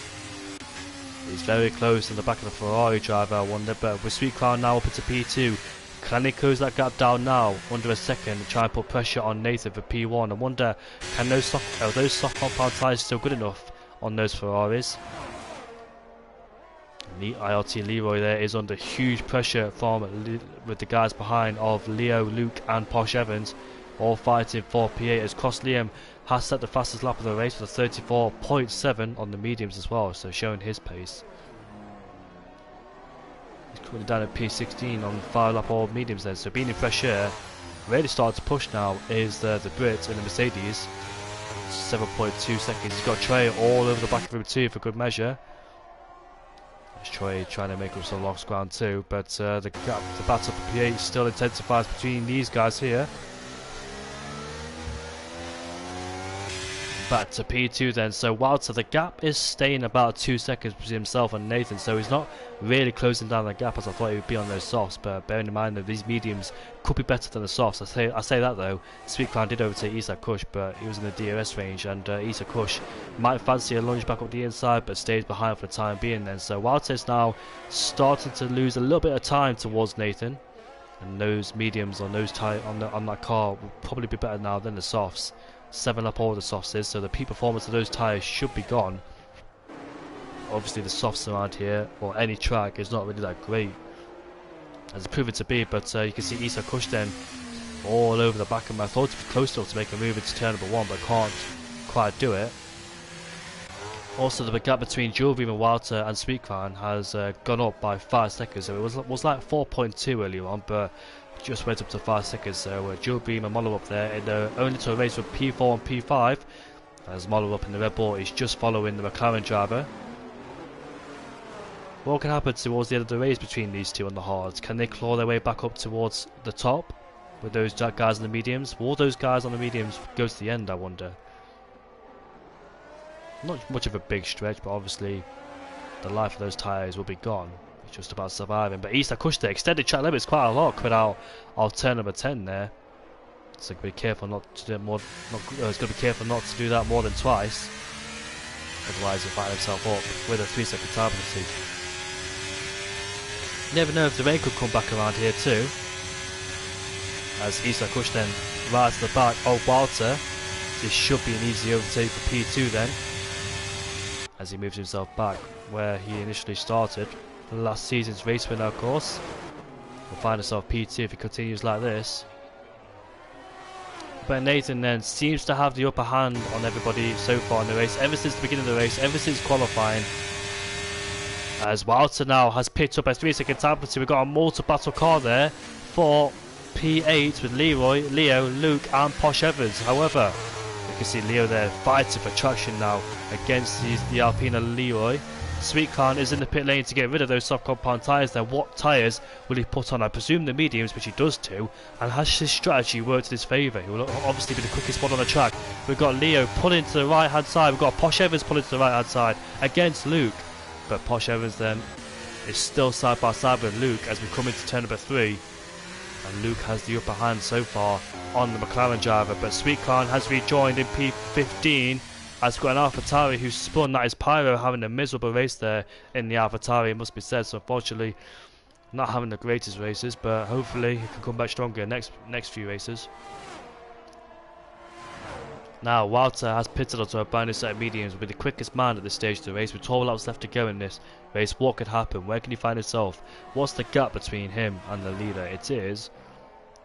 He's very close in the back of the Ferrari driver, I wonder, but with Sweet Crown now up into P2, can he close that gap down now under a second and try and put pressure on Nathan for P1? I wonder, can those soft compound tyres still good enough on those Ferraris? The IRT Leroy there is under huge pressure with the guys behind of Leo, Luke and Posh Evans, all fighting for P8 as Cross Liam has set the fastest lap of the race with a 34.7 on the mediums as well, so showing his pace. He's coming down at P16 on 5 lap all mediums then, so being in fresh air, really starting to push now is the Brit and the Mercedes. 7.2 seconds, he's got Trey all over the back of him too for good measure. Troy trying to make up some lost ground too, but the battle for P8 still intensifies between these guys here. Back to P2 then, so Walter, the gap is staying about 2 seconds between himself and Nathan, so he's not really closing down the gap as I thought he would be on those softs, but bearing in mind that these mediums could be better than the softs. I say that though, Sweet Crown did overtake Isaac Kush, but he was in the DRS range, and Isaac Kush might fancy a lunge back up the inside, but stays behind for the time being then. So Walter is now starting to lose a little bit of time towards Nathan, and those mediums on those on that car will probably be better now than the softs. 7 up all the softs is, so the peak performance of those tyres should be gone. Obviously the softs around here, or any track, is not really that great, as it's proven to be, but you can see Isaac Kush then all over the back of him. I thought he'd be close enough to make a move into turn number 1, but can't quite do it. Also the gap between Jewelry and Walter and Sweet Crown has gone up by 5 seconds, so it was like 4.2 earlier on, but just went up to 5 seconds, so Joe Beam and Molo up there in the only to a race with P4 and P5, as Molo up in the Red Bull is just following the McLaren driver. What can happen towards the end of the race between these two on the hards? Can they claw their way back up towards the top with those guys on the mediums? Will those guys on the mediums go to the end, I wonder? Not much of a big stretch, but obviously the life of those tyres will be gone. Just about surviving, but Isaac Kush there extended track limits quite a lot, coming out of turn number 10 there. So be careful not to do more. He's got to be careful not to do that more than twice, otherwise he'll find himself up with a 3-second time penalty. You never know if the rain could come back around here too. As Isaac Kush then right to the back of Walter. This should be an easy overtake for P2 then, as he moves himself back where he initially started. Last season's race winner, of course. We'll find himself P2 if he continues like this. But Nathan then seems to have the upper hand on everybody so far in the race, ever since the beginning of the race, ever since qualifying. As Walter now has picked up a 3-second time penalty. We've got a multi-battle car there for P8 with Leroy, Leo, Luke and Posh Evans. However, you can see Leo there fighting for traction now against the Alpina Leroy. Sweet Crown is in the pit lane to get rid of those soft compound tyres. Then what tyres will he put on? I presume the mediums, which he does too. And has his strategy worked in his favour? He will obviously be the quickest one on the track. We've got Leo pulling to the right hand side. We've got Posh Evans pulling to the right hand side against Luke. But Posh Evans then is still side by side with Luke as we come into turn number 3. And Luke has the upper hand so far on the McLaren driver. But Sweet Crown has rejoined in P15. As we've got an AlphaTauri who's spun. That is Pyro having a miserable race there in the AlphaTauri, it must be said. So unfortunately, not having the greatest races, but hopefully he can come back stronger next few races. Now Walter has pitted onto a brand new set of mediums, will be the quickest man at this stage of the race. With 12 laps left to go in this race, what could happen? Where can he find himself? What's the gap between him and the leader? It is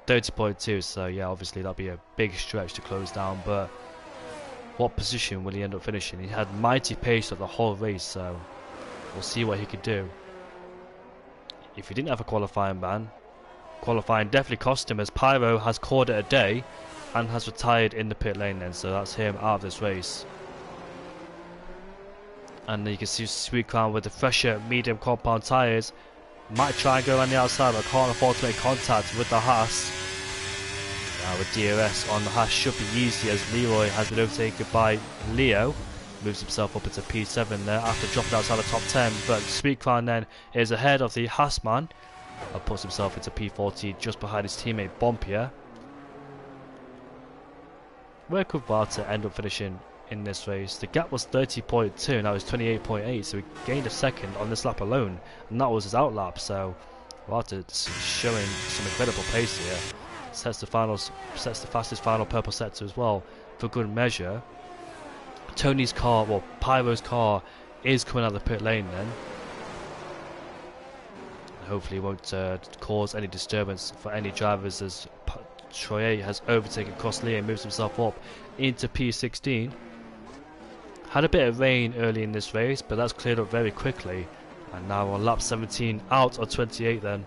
30.2, so yeah, obviously that'll be a big stretch to close down, but what position will he end up finishing? He had mighty pace of the whole race, so we'll see what he could do. If he didn't have a qualifying ban, qualifying definitely cost him, as Pyro has called it a day and has retired in the pit lane then, so that's him out of this race. And then you can see Sweet Crown with the fresher medium compound tyres, might try and go around the outside, but can't afford to make contact with the Haas. With DRS on the Haas should be easy, as Leroy has been overtaken by Leo. moves himself up into P7 there after dropping outside the top 10, but Speedcrown then is ahead of the Haasman and puts himself into P14 just behind his teammate Bompier. Where could Valtteri end up finishing in this race? The gap was 30.2, now it's 28.8, so he gained a second on this lap alone, and that was his outlap. So Valtteri's showing some incredible pace here. Sets the fastest final purple sector as well for good measure. Tony's car, well, Pyro's car is coming out of the pit lane then. Hopefully it won't cause any disturbance for any drivers, as Troyer has overtaken Coslier and moves himself up into P16. Had a bit of rain early in this race, but that's cleared up very quickly, and now on lap 17 out of 28 then.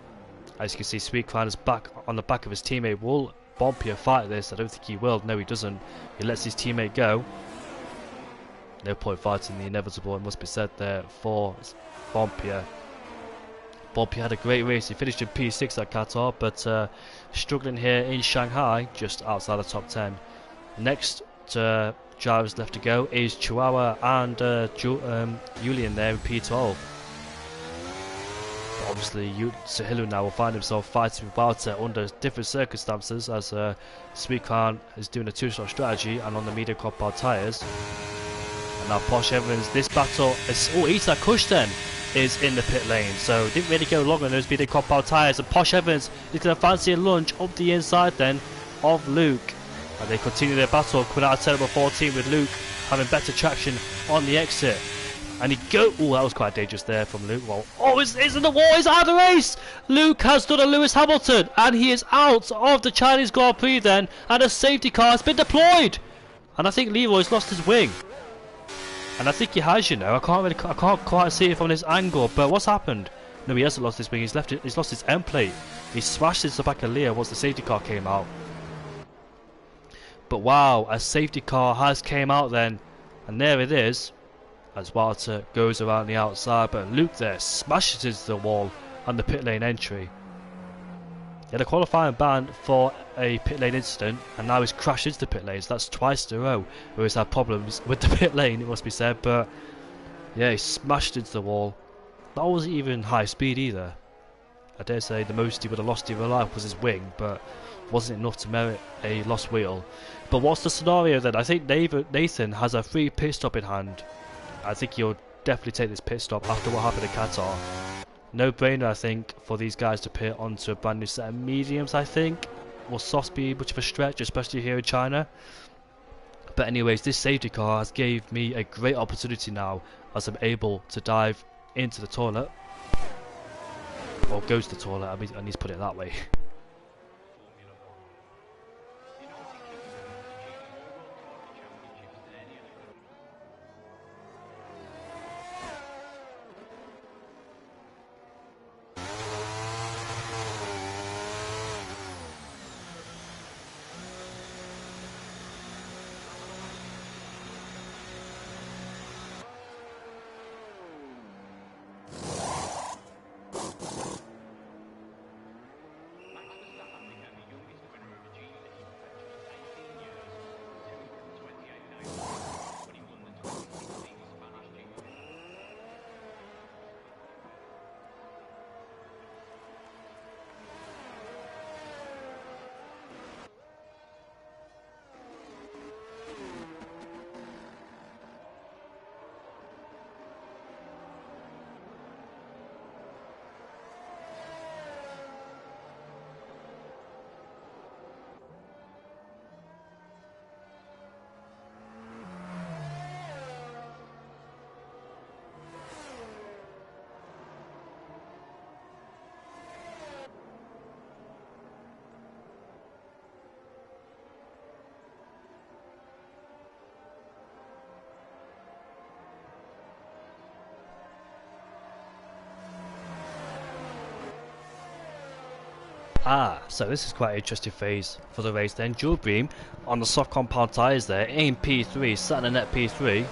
As you can see, Speedcrown is back on the back of his teammate. Will Bompier fight this? I don't think he will. No, he doesn't. He lets his teammate go. No point fighting the inevitable, it must be said there, for Bompier. Bompier had a great race. He finished in P6 at Qatar, but struggling here in Shanghai, just outside the top 10. Next drivers left to go is Chihuahua and Julian there in P12. But obviously, Sahilu now will find himself fighting with Valtteri under different circumstances, as Speedcrown is doing a two-shot strategy and on the medium compound tyres. And now Posh Evans, this battle is... Oh, Isak Kush then is in the pit lane, so didn't really go long on those medium compound tyres, and Posh Evans is going to fancy a lunge up the inside then of Luke. And they continue their battle, coming out of turn number 14 with Luke having better traction on the exit. And he go... Oh, that was quite dangerous there from Luke. Well, oh, it's in the wall, he's out of the race! Luke has done a Lewis Hamilton, and he is out of the Chinese Grand Prix then, and a safety car has been deployed! And I think Leroy's lost his wing. And I think he has, you know. I can't quite see it from this angle, but what's happened? No, he hasn't lost his wing, he's lost his end plate. He smashed into the back of Leo once the safety car came out. But wow, a safety car has came out then, and there it is, as Walter goes around the outside, but Luke there smashes into the wall on the pit lane entry. He had a qualifying ban for a pit lane incident, and now he's crashed into the pit lane, so that's twice in a row where he's had problems with the pit lane, it must be said. But yeah, he smashed into the wall. That wasn't even high speed either. I dare say the most he would have lost in real life was his wing, but wasn't enough to merit a lost wheel. But what's the scenario then? I think Nathan has a free pit stop in hand. I think he'll definitely take this pit stop after what happened in Qatar. No brainer, I think, for these guys to pit onto a brand new set of mediums, I think. Will softs be much of a stretch, especially here in China? But anyways, this safety car has gave me a great opportunity now, as I'm able to dive into the toilet. Or go to the toilet, I need to put it that way. So this is quite an interesting phase for the race then. Dual Beam on the soft compound tyres there in P3, sat in the net P3.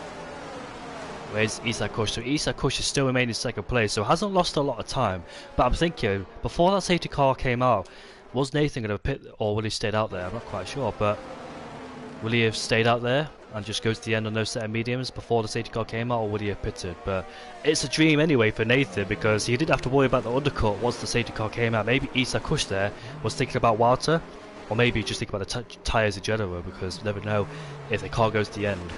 Where's Isak Kush? So Isak Kush is still remaining in second place, so hasn't lost a lot of time. But I'm thinking, before that safety car came out, was Nathan going to pit, or will he stayed out there? I'm not quite sure, but Will he have stayed out there and just go to the end on those set of mediums before the safety car came out, or would he have pitted? But it's a dream anyway for Nathan, because he didn't have to worry about the undercut once the safety car came out. Maybe Isa Kush there was thinking about Walter, or maybe just thinking about the tyres in general, because you never know if the car goes to the end.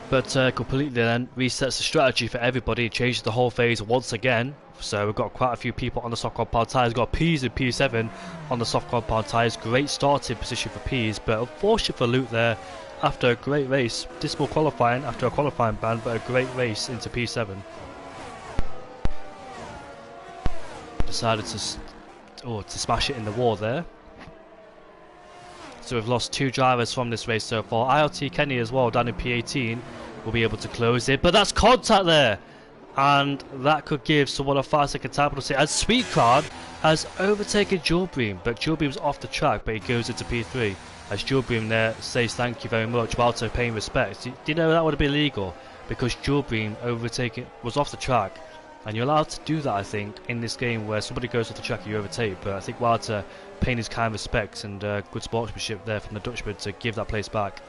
But completely then resets the strategy for everybody and changes the whole phase once again. So we've got quite a few people on the soft compound tyres. We've got Peas and P7 on the soft compound tyres. Great starting position for Peas, but unfortunate for Luke there after a great race. Dismal qualifying after a qualifying ban, but a great race into P7. Decided to smash it in the wall there. So we've lost 2 drivers from this race so far. ILT Kenny as well down in P18 will be able to close it, but that's contact there, and that could give someone a 5-second time penalty. And Sweetcard has overtaken Jawbream, but Jawbream's off the track, but he goes into P3 as Jawbream there says thank you very much while also paying respect. Do you know that would have been illegal, because Jawbream overtaking was off the track, and you're allowed to do that I think in this game where somebody goes off the track and you overtake. But I think Walter paying his kind respects and good sportsmanship there from the Dutchman to give that place back,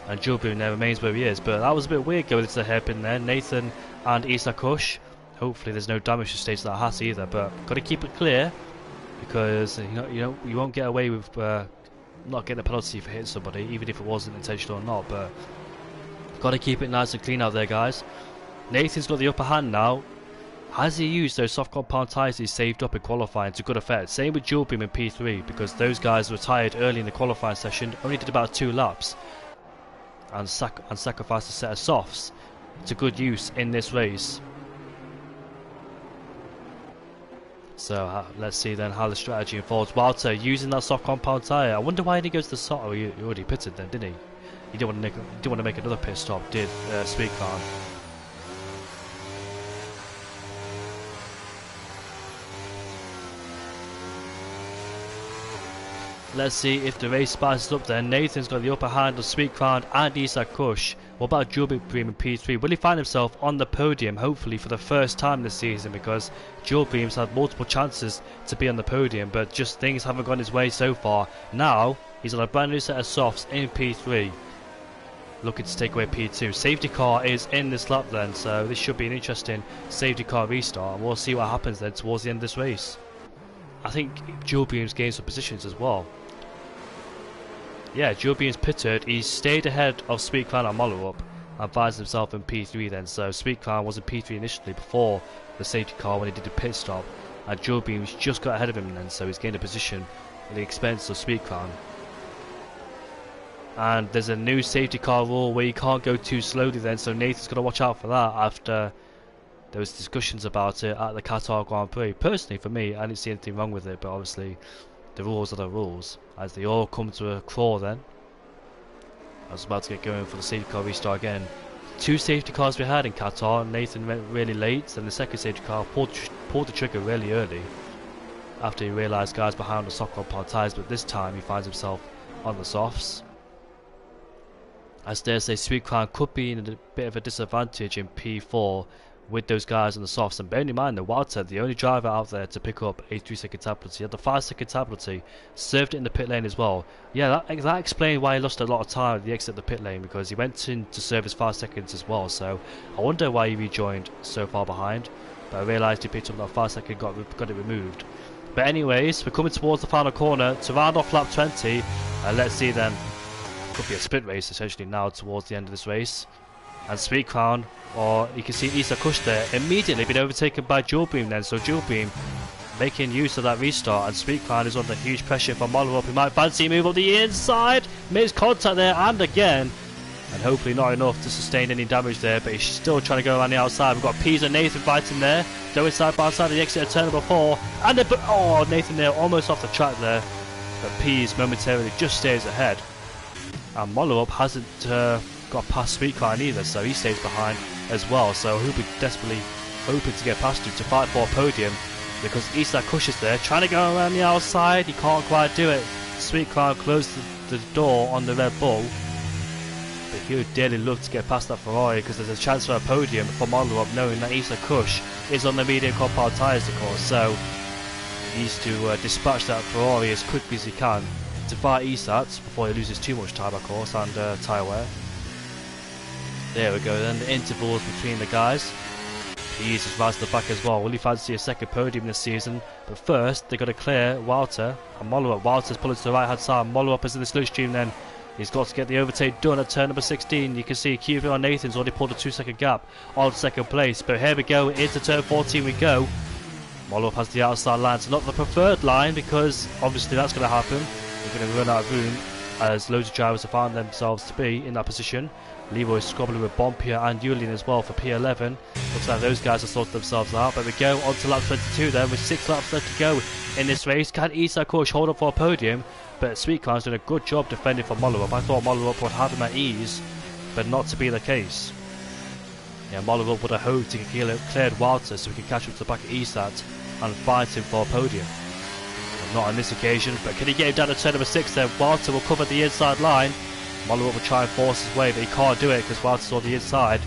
and Jawbream there remains where he is. But that was a bit weird going into the hairpin there. Nathan and Isa Kush, hopefully there's no damage to stage that has either, but got to keep it clear, because you won't get away with not getting a penalty for hitting somebody, even if it wasn't intentional or not. But got to keep it nice and clean out there, guys. Nathan's got the upper hand now. Has he used those soft compound tyres he saved up in qualifying to good effect? Same with Jawbream in P3, because those guys retired early in the qualifying session, only did about 2 laps, and sacrificed a set of softs to good use in this race. So let's see then how the strategy unfolds. Walter using that soft compound tyre. I wonder why he didn't go to the soft. Oh, he already pitted then, didn't he? He didn't want to make another pit stop, did Sweetcard? Let's see if the race spices up then. Nathan's got the upper hand on Sweetcard and Isa Kush. What about Jawbream in P3? Will he find himself on the podium, hopefully for the first time this season, because Jawbream's had multiple chances to be on the podium, but just things haven't gone his way so far. Now he's on a brand new set of softs in P3, looking to take away P2. Safety car is in this lap then, so this should be an interesting safety car restart, and we'll see what happens then towards the end of this race. I think Jawbream's gained some positions as well. Yeah, Jawbream's pitted. He stayed ahead of Sweetclown and Mollerup and finds himself in P3 then. So Sweetclown was in P3 initially before the safety car when he did the pit stop, and Jawbream's just got ahead of him then, so he's gained a position at the expense of Sweetclown. And there's a new safety car rule where you can't go too slowly then, so Nathan's got to watch out for that after there was discussions about it at the Qatar Grand Prix. Personally, for me, I didn't see anything wrong with it, but obviously the rules are the rules, as they all come to a crawl then. I was about to get going for the safety car restart again. 2 safety cars we had in Qatar. Nathan went really late, and the second safety car pulled the trigger really early after he realised guys behind the soft compound tyres, but this time he finds himself on the softs. I dare say Sweetcrown could be in a bit of a disadvantage in P4 with those guys on the softs, and bearing in mind that Walter, the only driver out there to pick up a 3-second time penalty, had the 5-second time penalty, served it in the pit lane as well. Yeah, that explained why he lost a lot of time at the exit of the pit lane, because he went in to serve his 5 seconds as well. So I wonder why he rejoined so far behind, but I realised he picked up that 5 second, got it removed. But anyways, we're coming towards the final corner to round off lap 20, and let's see then. Could be a sprint race essentially now towards the end of this race. And Sweetcrown, or you can see Isa Kush there, immediately been overtaken by Jawbream then. So Jawbream making use of that restart, and Sweetcrown is under huge pressure from Mollerup. He might fancy a move up the inside, makes contact there and again, and hopefully not enough to sustain any damage there, but he's still trying to go around the outside. We've got Peas and Nathan fighting there, going side by side at the exit of turn number 4, and Nathan there almost off the track there, but Peas momentarily just stays ahead. And Mollerup hasn't got past Sweetcrown either, so he stays behind as well. So he'll be desperately hoping to get past him to fight for a podium, because Isa Kush is there trying to go around the outside. He can't quite do it. Sweetcrown closed the door on the Red Bull, but he would dearly love to get past that Ferrari, because there's a chance for a podium for Mollerup, knowing that Isa Kush is on the medium compound tyres of course. So he needs to dispatch that Ferrari as quickly as he can to fight ESAT before he loses too much time, of course, and tyre wear. There we go then, the intervals between the guys. Pease is right to the back as well. Will he fancy a second podium this season? But first, they've got to clear Walter and Mollerup. Walter's pulling to the right hand side. Mollerup is in the slipstream then. He's got to get the overtake done at turn number 16. You can see QVR Nathan's already pulled a 2-second gap on second place. But here we go, into turn 14 we go. Mollerup has the outside line, so not the preferred line, because obviously that's going to happen. We're going to run out of room, as loads of drivers have found themselves to be in that position. Leroy's squabbling with Bompier and Julian as well for P11. Looks like those guys have sorted themselves out. But we go on to lap 22 then, with 6 laps left to go in this race. Can Isaac Kush hold up for a podium? But Sweetcar's done a good job defending for Mollerup. I thought Mollerup would have him at ease, but not to be the case. Yeah, Mollerup would have hoped to get cleared Walter so we can catch up to the back of Isaac and fight him for a podium. Not on this occasion, but can he get him down to turn number 6 then? Walter will cover the inside line. Mollerup will try and force his way, but he can't do it because Walter's on the inside.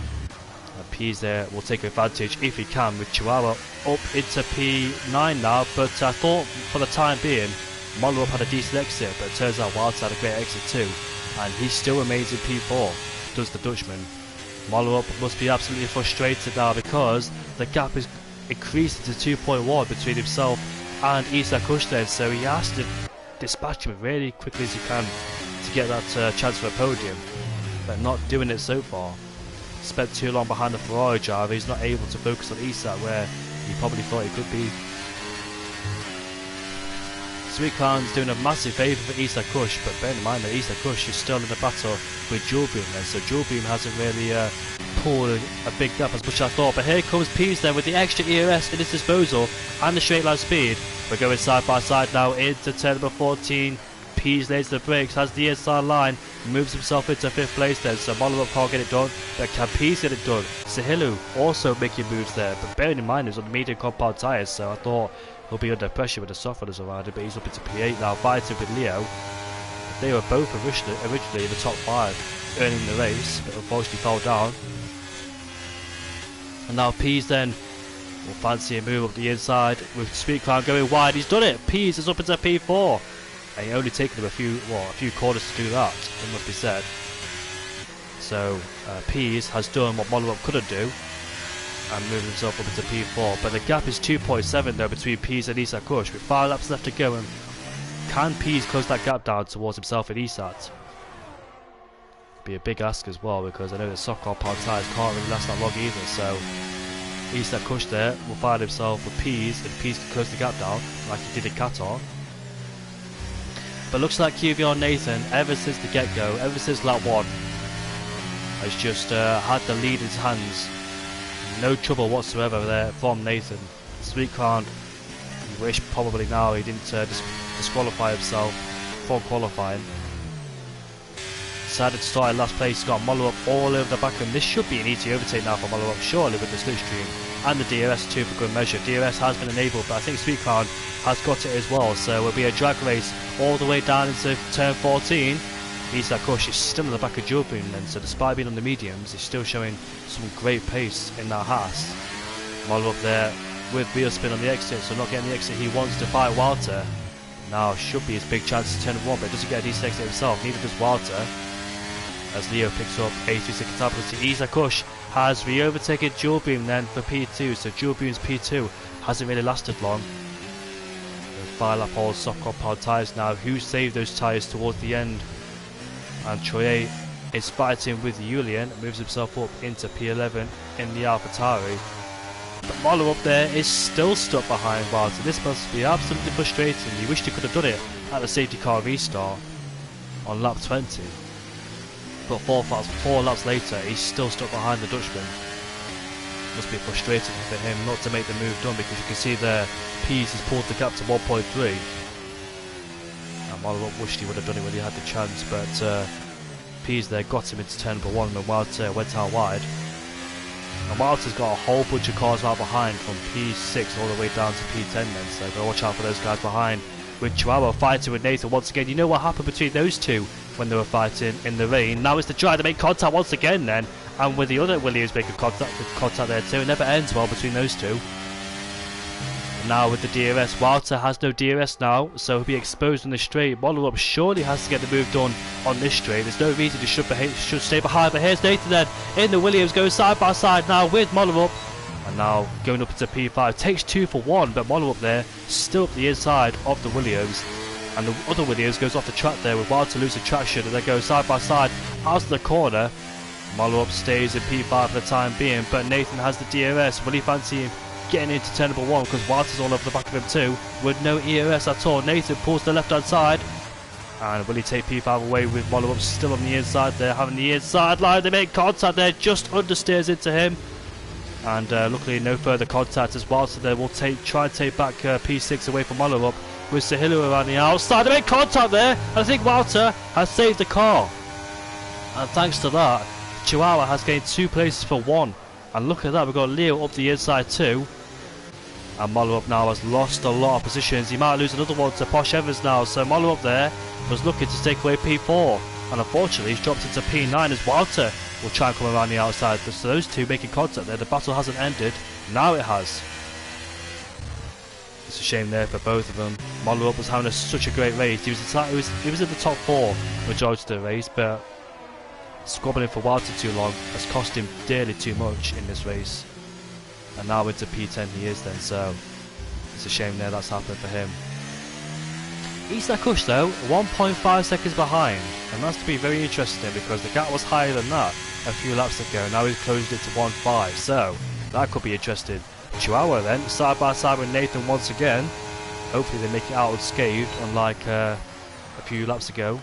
And Pease there will take advantage if he can, with Chihuahua up into P9 now. But I thought for the time being Mollerup had a decent exit, but it turns out Walter had a great exit too, and he still remains in P4, does the Dutchman. Mollerup must be absolutely frustrated now because the gap is increased to 2.1 between himself and Isaac Kush then, so he has to dispatch him really quickly as he can to get that chance for a podium, but not doing it so far. Spent too long behind the Ferrari driver. He's not able to focus on Isaac where he probably thought he could be. Sweetcar's doing a massive favour for Isaac Kush, but bear in mind that Isaac Kush is still in the battle with Julbeam then, so Julbeam hasn't really pulled a big gap as much as I thought. But here comes Pease then with the extra ERS in his disposal and the straight line speed. We're going side by side now into turn number 14. Pease lays the brakes, has the inside line, moves himself into 5th place then, so Mollerup can't get it done, but can Pease get it done? Sahilu also making moves there, but bearing in mind he's on the medium compound tyres, so I thought he'll be under pressure with the soft runners around him, but he's up into P8 now, fighting with Leo. They were both originally in the top 5, earning the race, but unfortunately fell down. And now Pease then will fancy a move up the inside with Sweetcar going wide. He's done it. Pease is up into P4. And he only taken him a few corners to do that, it must be said. So Pease has done what Mollerup couldn't do and moved himself up into P4. But the gap is 2.7 though between Pease and Isaac Kush, with 5 laps left to go. And can Pease close that gap down towards himself and Isaac? Be a big ask as well, because I know that soft compound tyres can't really last that long either. So Isaac Kush there will find himself with Pease, if Pease can close the gap down like he did in Qatar. But looks like QVR Nathan, ever since the get-go, ever since lap 1, has just had the lead in his hands. No trouble whatsoever there from Nathan. Sweetcar, you wish probably now he didn't disqualify himself from qualifying. Decided to start in last place, got Mollerup all over the back of him. This should be an easy overtake now for Mollerup, surely, with the slipstream and the DRS too for good measure. DRS has been enabled, but I think Sweetcar has got it as well, so it will be a drag race all the way down into turn 14. Isaac Kush is still in the back of Julbeam then, so despite being on the mediums, he's still showing some great pace in that Haas. Mollerup there with wheel spin on the exit, so not getting the exit he wants to fight Walter. Now should be his big chance to turn 1, but doesn't get a decent exit himself, neither does Walter. As Leo picks up a 3-second time penalty. Isaac Kush has re-overtaken Julbeam then for P2, so Julbeam's P2 hasn't really lasted long. 5 lap hold soft compound tyres now. Who saved those tyres towards the end? And Troye is fighting with Julian, moves himself up into P11 in the AlphaTauri. But Mollerup there is still stuck behind Walter. This must be absolutely frustrating. You wished he could have done it at the safety car restart on lap 20. But 4 laps later, he's still stuck behind the Dutchman. Must be frustrating for him not to make the move done, because you can see there, Pease has pulled the gap to 1.3. And Mollerup wished he would have done it when he had the chance, but Pease there got him into turn number 1 when Walter went out wide. And Walter's got a whole bunch of cars right behind from P6 all the way down to P10 then, so gotta watch out for those guys behind. With Chihuahua fighting with Nathan once again. You know what happened between those two when they were fighting in the rain. Now it's the try to make contact once again then, and with the other Williams making contact there too. It never ends well between those two. Now with the DRS, Walter has no DRS now, so he'll be exposed on the straight. Mollerup surely has to get the move done on this straight. There's no reason he should stay behind. But here's Nathan then in the Williams, goes side by side now with Mollerup. And now going up into P5, takes 2 for 1, but Mollerup there still up the inside of the Williams. And the other Williams goes off the track there with Walter losing traction, and they go side by side out of the corner. Mollerup stays in P5 for the time being, but Nathan has the DRS. Will he fancy him getting into turn number 1, because Walter's all over the back of him too with no ERS at all. Nathan pulls the left hand side, and will he take P5 away with Mollerup still on the inside there, having the inside line. They make contact there, just understeers into him, and luckily no further contact as Walter there will try and take back P6 away from Mollerup with Sahillu around the outside. They make contact there, and I think Walter has saved the car, and thanks to that Chihuahua has gained 2 places for 1. And look at that, we've got Leo up the inside too. And Mollerup now has lost a lot of positions. He might lose another one to Posh Evans now. So Mollerup there was looking to take away P4. And unfortunately he's dropped into P9 as Walter will try and come around the outside. So those two making contact there. The battle hasn't ended. Now it has. It's a shame there for both of them. Mollerup was having such a great race. He was in the top 4 majority of the race, but squabbling for Walter too long has cost him dearly too much in this race. And now into P10 he is then, so it's a shame there that's happened for him. Isla Kush though, 1.5 seconds behind, and that's to be very interesting because the gap was higher than that a few laps ago. Now he's closed it to 1.5, so that could be interesting. Chihuahua then, side by side with Nathan once again. Hopefully they make it out unscathed, unlike a few laps ago.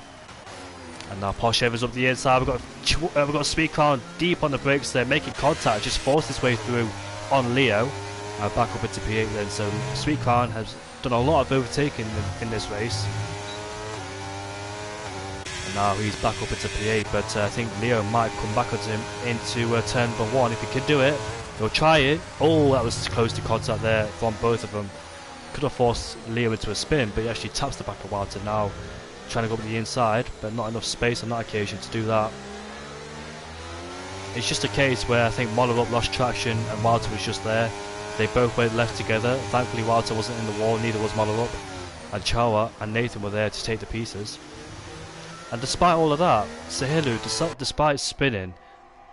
And now Posh Evans up the inside. We've got Speed Crown deep on the brakes there, making contact, just forced his way through on Leo. Back up into P8 then. So Speed Crown has done a lot of overtaking in this race. And now he's back up into P8, but I think Leo might come back into turn number 1 if he can do it. He'll try it. Oh, that was close to contact there from both of them. Could have forced Leo into a spin, but he actually taps the back of Walter now. Trying to go up the inside, but not enough space on that occasion to do that. It's just a case where I think Mollerup lost traction and Walter was just there. They both went left together. Thankfully Walter wasn't in the wall, neither was Mollerup. And Chawa and Nathan were there to take the pieces. And despite all of that, Sahillu, despite spinning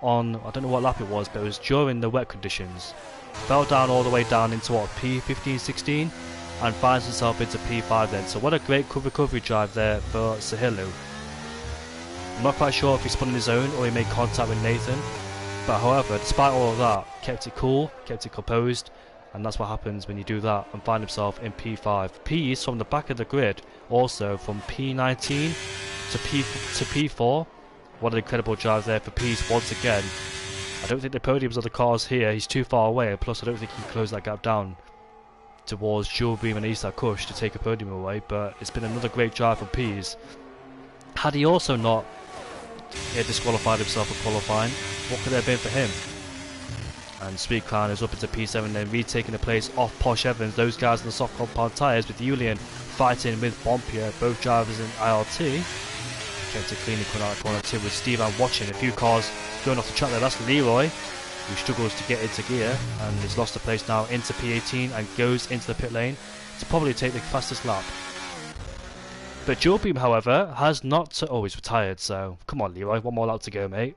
on, I don't know what lap it was, but it was during the wet conditions, fell down all the way down into what, P15, 16? And finds himself into P5 then. So what a great recovery drive there for Sahillu. I'm not quite sure if he spun on his own or he made contact with Nathan, but however, despite all of that, kept it cool, kept it composed, and that's what happens when you do that and find himself in P5. P's from the back of the grid, also from P19 to P4. What an incredible drive there for P's once again. I don't think the podiums of the cars here, he's too far away, and plus I don't think he can close that gap down towards Jewel Beam and Isla Kush to take a podium away, but it's been another great drive from Pease. Had he also not disqualified himself for qualifying, what could there have been for him? And Speed Crown is up into P7 then, retaking the place off Posh Evans. Those guys in the soft compound tyres with Julian fighting with Bompier, both drivers in IRT. Kept it cleanly coming out of corner 2 with Stevan watching. A few cars going off the track there. That's Leroy, who struggles to get into gear and has lost the place now into P18 and goes into the pit lane to probably take the fastest lap. But Jewel Beam, however, has not always retired, so come on Leroy, one more lap to go, mate.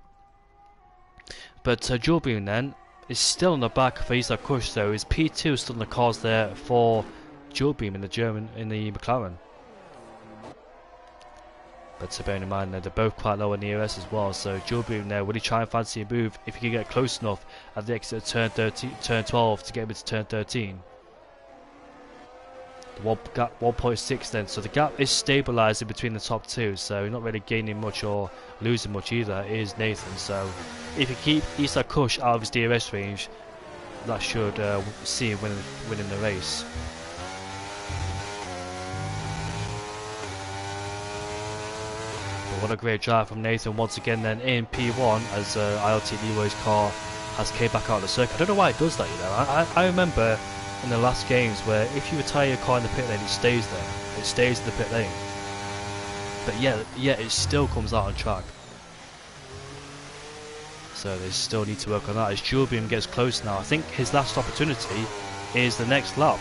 But Jewel Beam then is still on the back for Isla Kush, so is P2 still in the cars there for Jewel Beam in the McLaren. But bearing in mind that they're both quite low on the ERS as well, so Jewel Beam there, will he try and fancy a move if he can get close enough at the exit of turn 12 to get him into turn 13? The gap 1.6 then, so the gap is stabilising between the top two, so not really gaining much or losing much either is Nathan. So if he keep Isla Kush out of his DRS range, that should see him winning the race. What a great drive from Nathan once again then in P1 as ILT Leroy's car has came back out of the circuit. I don't know why it does that, you know. I remember in the last games where if you retire your car in the pit lane, it stays there. It stays in the pit lane. But yeah, it still comes out on track. So they still need to work on that as Jewel Beam gets close now. I think his last opportunity is the next lap.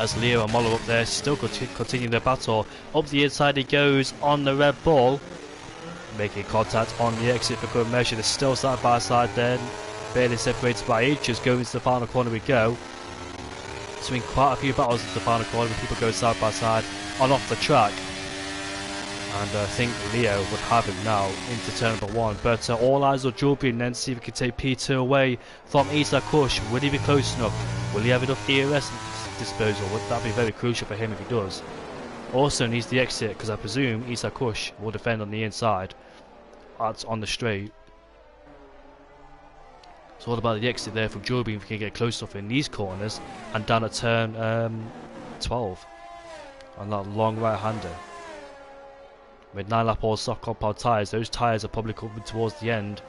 as Leo and Moller up there still continuing their battle. Up the inside he goes on the Red Bull, making contact on the exit for good measure. They're still side by side then, barely separated by inches. Going into the final corner we go. It's been quite a few battles into the final corner with people going side by side on off the track. And I think Leo would have him now into turn number 1. But all eyes on Jorby and then see if he can take P2 away from Isa Kush. Will he be close enough? Will he have enough ERS disposal? Would that be very crucial for him if he does? Also needs the exit because I presume Isa Kush will defend on the inside. That's on the straight. It's all about the exit there from Jorby if he can get close enough in these corners and down at turn 12 on that long right hander. With 9-lap all soft compound tyres, those tyres are probably coming towards the end.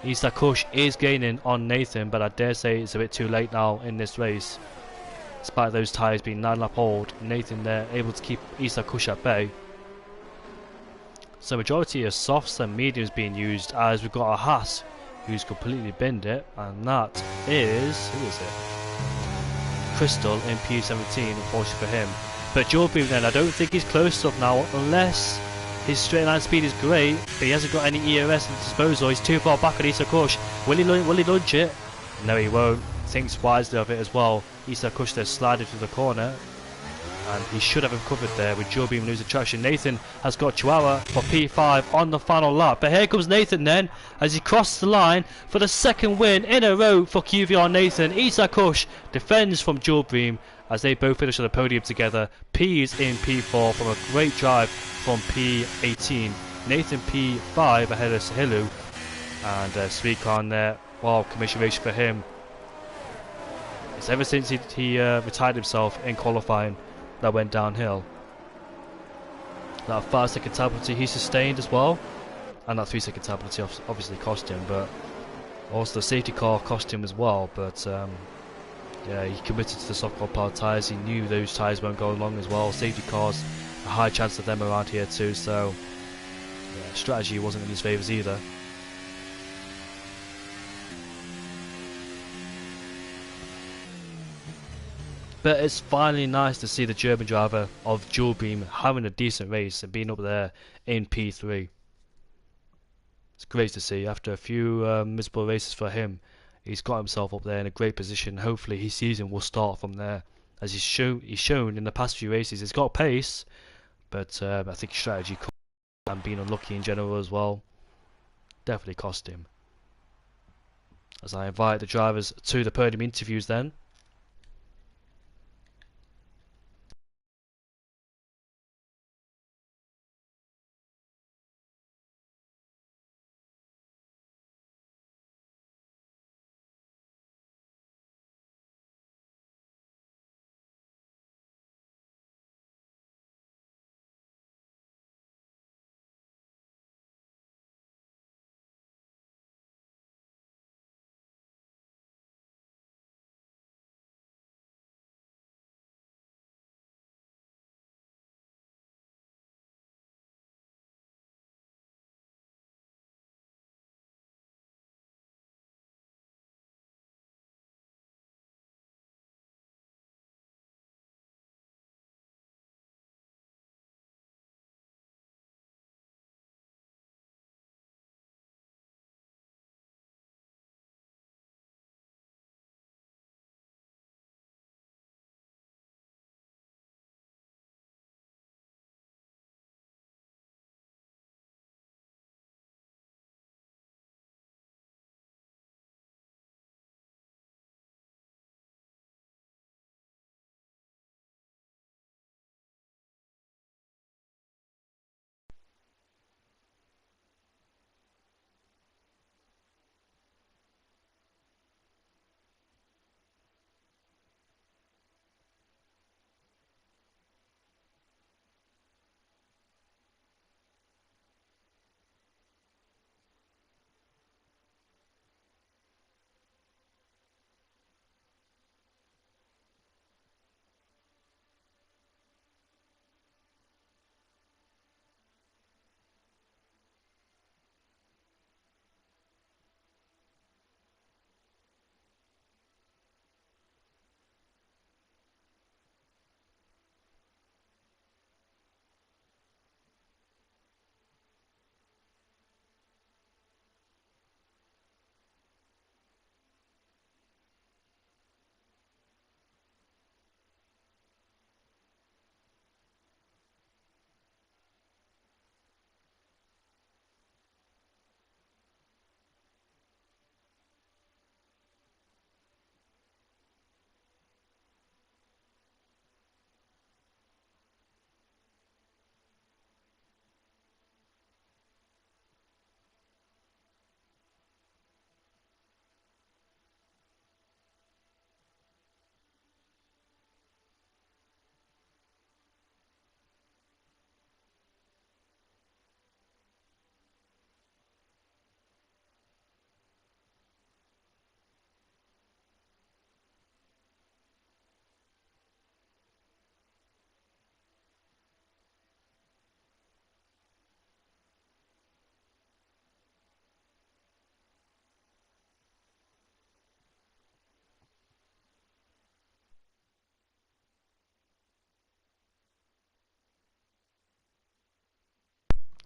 Isa Kush is gaining on Nathan, but I dare say it's a bit too late now in this race. Despite those tyres being 9-lap old, Nathan there able to keep Isa Kush at bay. So majority of softs and mediums being used, as we've got a Haas who's completely binned it, and that is, who is it? Crystal in P17, unfortunately for him. But Jorby then, I don't think he's close enough now, unless his straight line speed is great, but he hasn't got any ERS at disposal. He's too far back on Isa Kush. Will he launch it? No, he won't. Thinks wisely of it as well. Isa Kush there sliding through the corner, and he should have recovered there with Jorby losing traction. Nathan has got Chihuahua for P5 on the final lap, but here comes Nathan then as he crosses the line for the second win in a row for QVR Nathan. Isa Kush defends from Jorby as they both finish on the podium together. P is in P4 from a great drive from P18. Nathan P5 ahead of Sahilu, and Sweetcon there. Wow, commiseration for him. It's ever since he retired himself in qualifying that went downhill. That 5-second time penalty he sustained as well, and that 3-second time penalty obviously cost him, but also the safety car cost him as well. But yeah, he committed to the soft compound tyres. He knew those tyres weren't going long as well. Safety cars, a high chance of them around here too, so yeah, strategy wasn't in his favours either. But it's finally nice to see the German driver of Jorby having a decent race and being up there in P3. It's great to see. After a few miserable races for him, he's got himself up there in a great position. Hopefully his season will start from there, as he's shown in the past few races. He's got pace, but I think strategy and being unlucky in general as well definitely cost him. As I invite the drivers to the podium interviews then.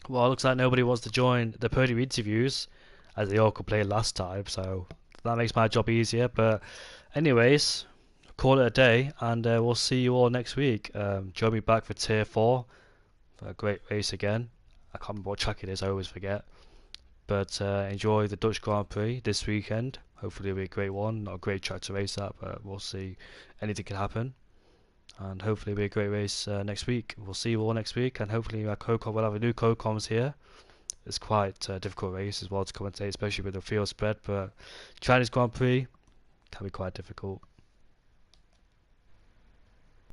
Well, it looks like nobody wants to join the podium interviews, as they all complained last time, so that makes my job easier. But anyways, call it a day, and we'll see you all next week. Join me back for Tier 4, for a great race again. I can't remember what track it is, I always forget. But enjoy the Dutch Grand Prix this weekend. Hopefully it'll be a great one. Not a great track to race at, but we'll see. Anything can happen. And hopefully it'll be a great race next week. We'll see you all next week, and hopefully our co-com will have a new co-coms here. It's quite a difficult race as well to commentate, especially with the field spread, but Chinese Grand Prix can be quite difficult.